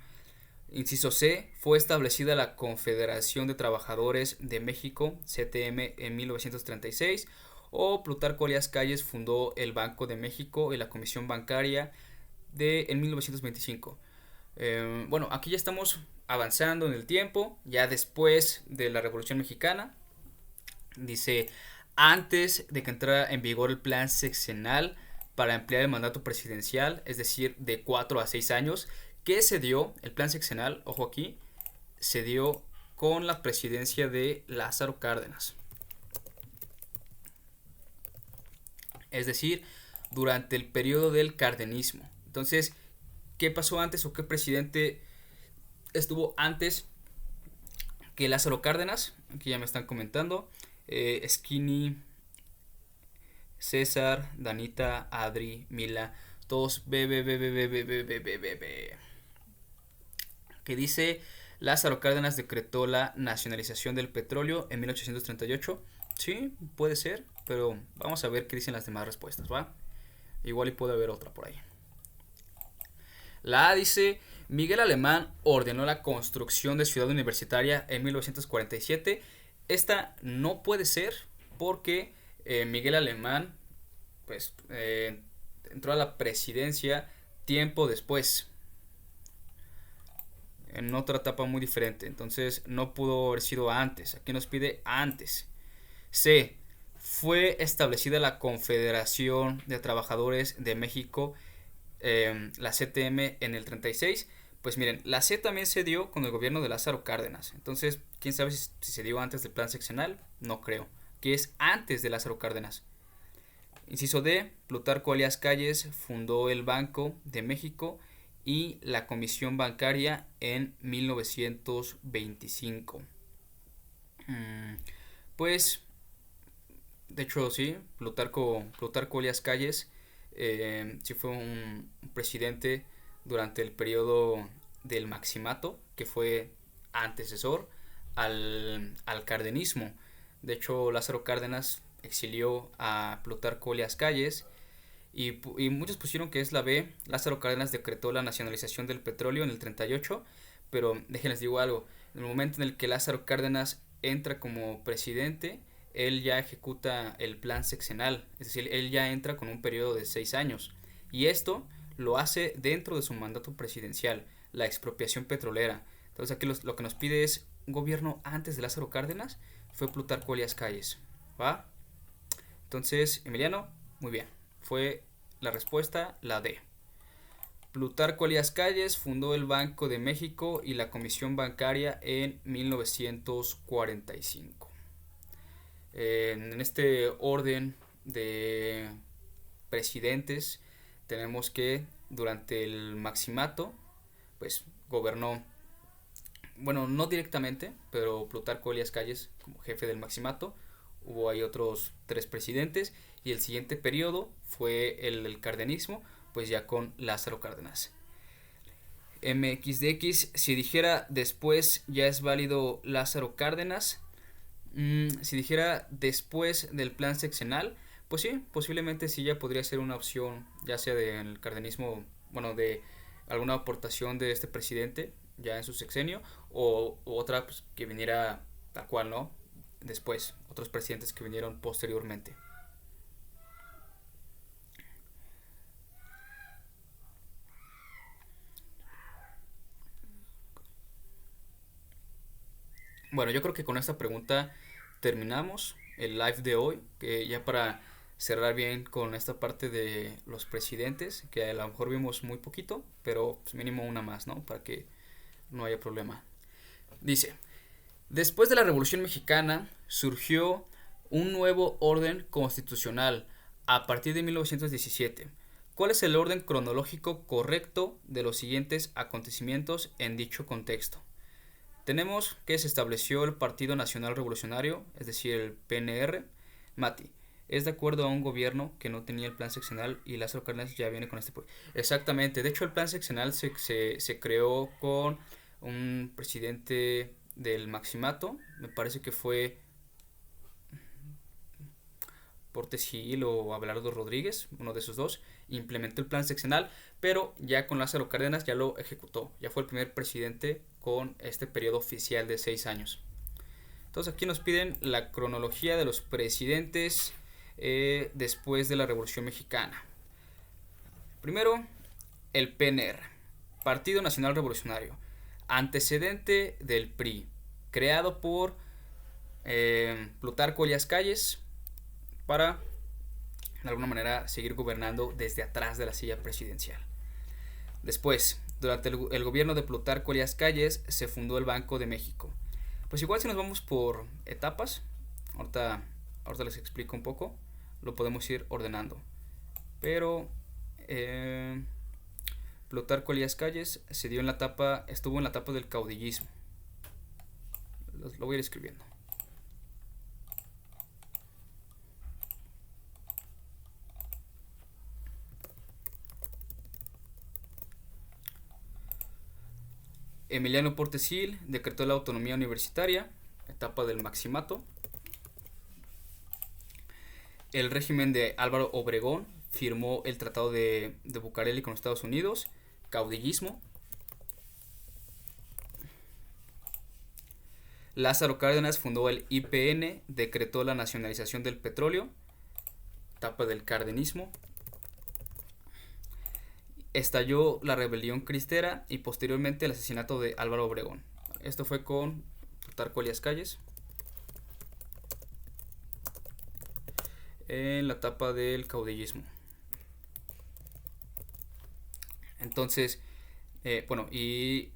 Inciso C, fue establecida la Confederación de Trabajadores de México, CTM, en 1936. O Plutarco Elías Calles fundó el Banco de México y la Comisión Bancaria en 1925. Bueno, aquí ya estamos avanzando en el tiempo, ya después de la Revolución Mexicana. Dice: antes de que entrara en vigor el plan seccional para ampliar el mandato presidencial, es decir, de 4 a 6 años, que se dio, el plan seccional, ojo aquí, se dio con la presidencia de Lázaro Cárdenas. Es decir, durante el periodo del cardenismo. Entonces, ¿qué pasó antes o qué presidente estuvo antes que Lázaro Cárdenas? Aquí ya me están comentando. Skinny, César, Danita, Adri, Mila, todos B. Que dice: Lázaro Cárdenas decretó la nacionalización del petróleo en 1838. Sí, puede ser, pero vamos a ver qué dicen las demás respuestas, ¿va? Igual y puede haber otra por ahí. La A dice: Miguel Alemán ordenó la construcción de Ciudad Universitaria en 1947. Esta no puede ser porque Miguel Alemán pues entró a la presidencia tiempo después, en otra etapa muy diferente. Entonces no pudo haber sido antes. Aquí nos pide antes. C, fue establecida la Confederación de Trabajadores de México, la CTM, en el 36. Pues miren, la C también se dio con el gobierno de Lázaro Cárdenas. Entonces, quién sabe si se dio antes del plan sexenal, no creo. Que es antes de Lázaro Cárdenas. Inciso D, Plutarco Elías Calles fundó el Banco de México y la Comisión Bancaria en 1925. Pues, de hecho, sí, Plutarco Elías Calles sí fue un presidente durante el periodo del Maximato, que fue antecesor al cardenismo. De hecho, Lázaro Cárdenas exilió a Plutarco Elías Calles y muchos pusieron que es la B. Lázaro Cárdenas decretó la nacionalización del petróleo en el 38, pero déjenles digo algo, en el momento en el que Lázaro Cárdenas entra como presidente, él ya ejecuta el plan sexenal, es decir, él ya entra con un periodo de 6 años, y esto lo hace dentro de su mandato presidencial, la expropiación petrolera. Entonces aquí lo que nos pide es un gobierno antes de Lázaro Cárdenas, fue Plutarco Elías Calles, ¿va? Entonces, Emiliano, muy bien, fue la respuesta la D. Plutarco Elías Calles fundó el Banco de México y la Comisión Bancaria en 1945. En este orden de presidentes tenemos que durante el Maximato pues gobernó, bueno, no directamente, pero Plutarco Elías Calles como jefe del Maximato. Hubo ahí otros 3 presidentes y el siguiente periodo fue el del cardenismo, pues ya con Lázaro Cárdenas. MXDX, si dijera después ya es válido Lázaro Cárdenas. Si dijera después del plan sexenal, pues sí, posiblemente sí ya podría ser una opción, ya sea del cardenismo, bueno, de alguna aportación de este presidente ya en su sexenio, o otra pues, que viniera tal cual, ¿no? Después, otros presidentes que vinieron posteriormente. Bueno, yo creo que con esta pregunta terminamos el live de hoy, que ya para cerrar bien con esta parte de los presidentes, que a lo mejor vimos muy poquito, pero pues mínimo una más, ¿no? Para que no haya problema. Dice, después de la Revolución Mexicana surgió un nuevo orden constitucional a partir de 1917. ¿Cuál es el orden cronológico correcto de los siguientes acontecimientos en dicho contexto? Tenemos que se estableció el Partido Nacional Revolucionario, es decir, el PNR. Mati, es de acuerdo a un gobierno que no tenía el plan seccional y Lázaro Cárdenas ya viene con este. Exactamente, de hecho el plan seccional se creó con un presidente del Maximato, me parece que fue Portes Gil o Abelardo Rodríguez, uno de esos dos, implementó el plan seccional, pero ya con Lázaro Cárdenas ya lo ejecutó, ya fue el primer presidente con este periodo oficial de 6 años. Entonces aquí nos piden la cronología de los presidentes después de la Revolución Mexicana. Primero, el PNR, Partido Nacional Revolucionario, antecedente del PRI, creado por Plutarco Elías Calles para de alguna manera seguir gobernando desde atrás de la silla presidencial. Después, durante el gobierno de Plutarco Elías Calles se fundó el Banco de México. Pues igual si nos vamos por etapas, ahorita les explico un poco, lo podemos ir ordenando. Pero Plutarco Elías Calles se dio en la etapa, estuvo en la etapa del caudillismo. Lo voy a ir escribiendo. Emiliano Portes Gil decretó la autonomía universitaria, etapa del Maximato. El régimen de Álvaro Obregón firmó el tratado de Bucareli con Estados Unidos, caudillismo. Lázaro Cárdenas fundó el IPN, decretó la nacionalización del petróleo, etapa del cardenismo. Estalló la rebelión cristera y posteriormente el asesinato de Álvaro Obregón. Esto fue con Plutarco Elías Calles en la etapa del caudillismo. Entonces, Bueno, y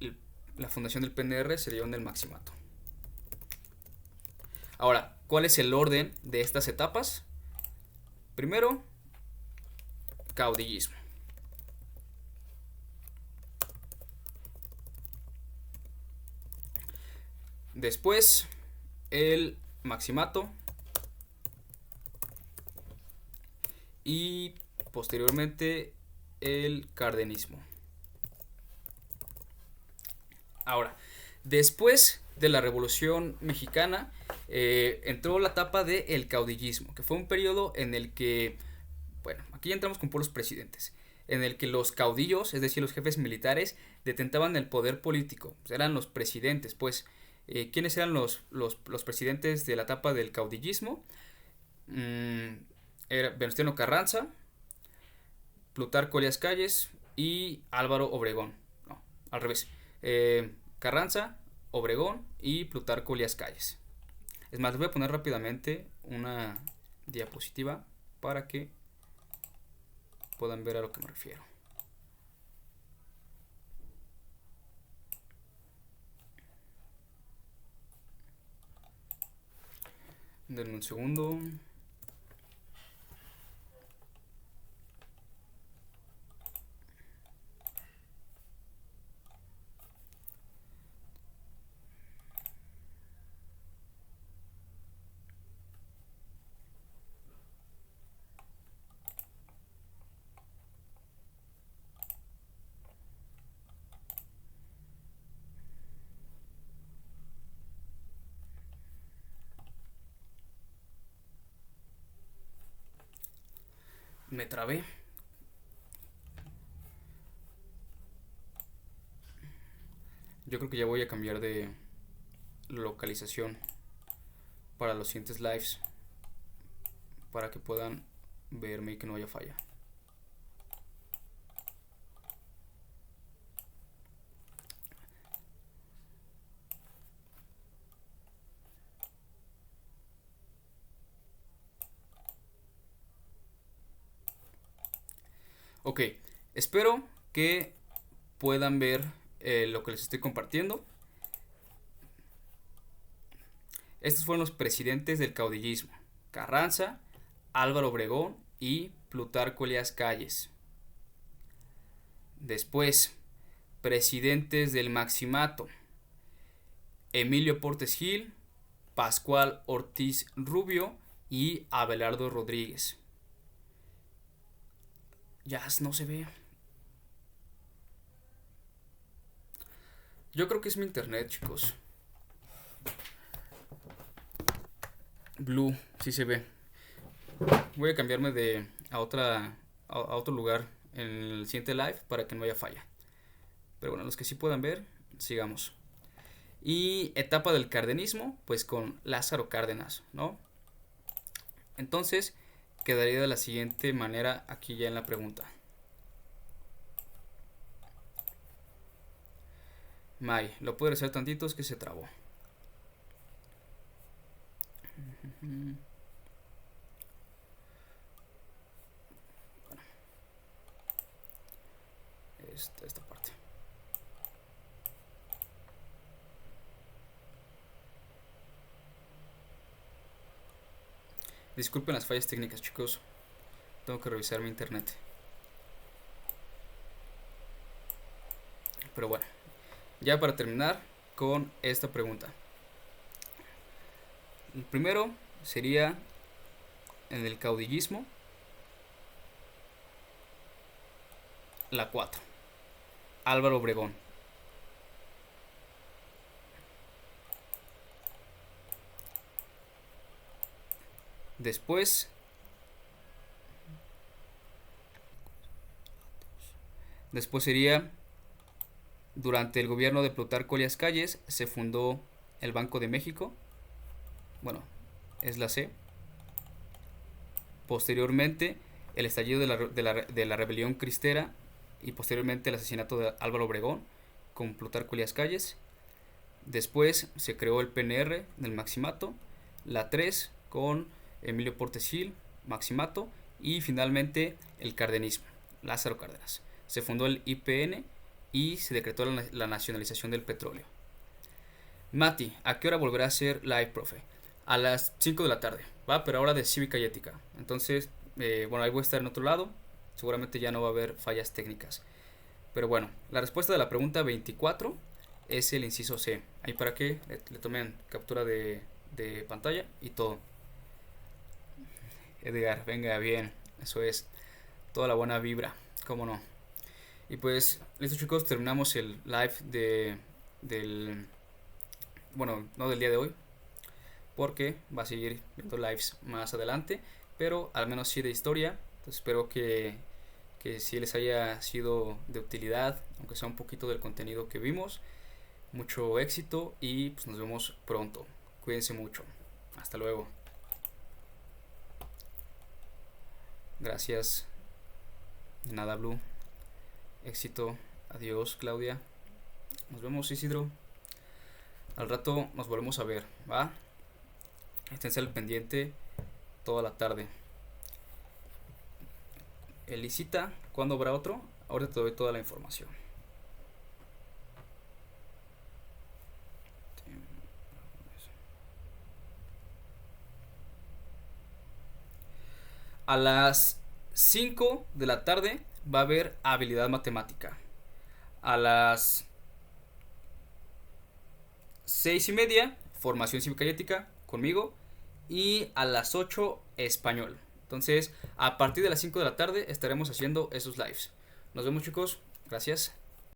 la fundación del PNR se dio en el Maximato. Ahora, ¿cuál es el orden de estas etapas? Primero, caudillismo. Después, el Maximato. Y posteriormente, el cardenismo. Ahora, después de la Revolución Mexicana, entró la etapa del caudillismo, que fue un periodo en el que, bueno, aquí ya entramos con puros presidentes, en el que los caudillos, es decir, los jefes militares, detentaban el poder político, pues eran los presidentes, pues. ¿Quiénes eran los presidentes de la etapa del caudillismo? Era Venustiano Carranza, Plutarco Elías Calles y Álvaro Obregón. No, al revés. Carranza, Obregón y Plutarco Elías Calles. Es más, les voy a poner rápidamente una diapositiva para que puedan ver a lo que me refiero. Denme un segundo. Me trabé. Yo creo que ya voy a cambiar de localización para los siguientes lives, para que puedan verme y que no haya falla. Ok, espero que puedan ver lo que les estoy compartiendo. Estos fueron los presidentes del caudillismo: Carranza, Álvaro Obregón y Plutarco Elías Calles. Después, presidentes del Maximato: Emilio Portes Gil, Pascual Ortiz Rubio y Abelardo Rodríguez. Ya no se ve. Yo creo que es mi internet, chicos. Blue, sí se ve. Voy a cambiarme a otro lugar en el siguiente live para que no haya falla. Pero bueno, los que sí puedan ver, sigamos. Y etapa del cardenismo, pues con Lázaro Cárdenas, ¿no? Entonces, quedaría de la siguiente manera aquí ya en la pregunta. May, lo puede hacer tantito, es que se trabó. Esta parte. Disculpen las fallas técnicas, chicos. Tengo que revisar mi internet. Pero bueno, ya para terminar con esta pregunta. El primero sería en el caudillismo, la 4. Álvaro Obregón. Después sería durante el gobierno de Plutarco Elías Calles se fundó el Banco de México. Bueno, es la C. Posteriormente el estallido de la rebelión cristera y posteriormente el asesinato de Álvaro Obregón con Plutarco Elías Calles. Después se creó el PNR del Maximato, la 3 con Emilio Portes Gil, Maximato, y finalmente el cardenismo, Lázaro Cárdenas. Se fundó el IPN y se decretó la nacionalización del petróleo. Mati, ¿a qué hora volverá a hacer live, profe? A las 5 de la tarde, ¿va? Pero ahora de cívica y ética. Entonces, bueno, ahí voy a estar en otro lado. Seguramente ya no va a haber fallas técnicas. Pero bueno, la respuesta de la pregunta 24 es el inciso C. Ahí para que le tomen captura de pantalla y todo. Edgar, venga, bien. Eso es. Toda la buena vibra. Cómo no. Y pues, listo chicos, terminamos el live del... Bueno, no del día de hoy. Porque va a seguir viendo lives más adelante. Pero al menos sí de historia. Entonces espero que sí les haya sido de utilidad. Aunque sea un poquito del contenido que vimos. Mucho éxito y pues nos vemos pronto. Cuídense mucho. Hasta luego. Gracias. De nada, Blue. Éxito. Adiós, Claudia. Nos vemos, Isidro. Al rato nos volvemos a ver, ¿va? Esténse al pendiente toda la tarde. Elicita, ¿cuándo habrá otro? Ahora te doy toda la información. A las 5 de la tarde va a haber habilidad matemática. A las 6:30, formación cívica y ética conmigo. Y a las 8, español. Entonces, a partir de las 5 de la tarde estaremos haciendo esos lives. Nos vemos chicos. Gracias.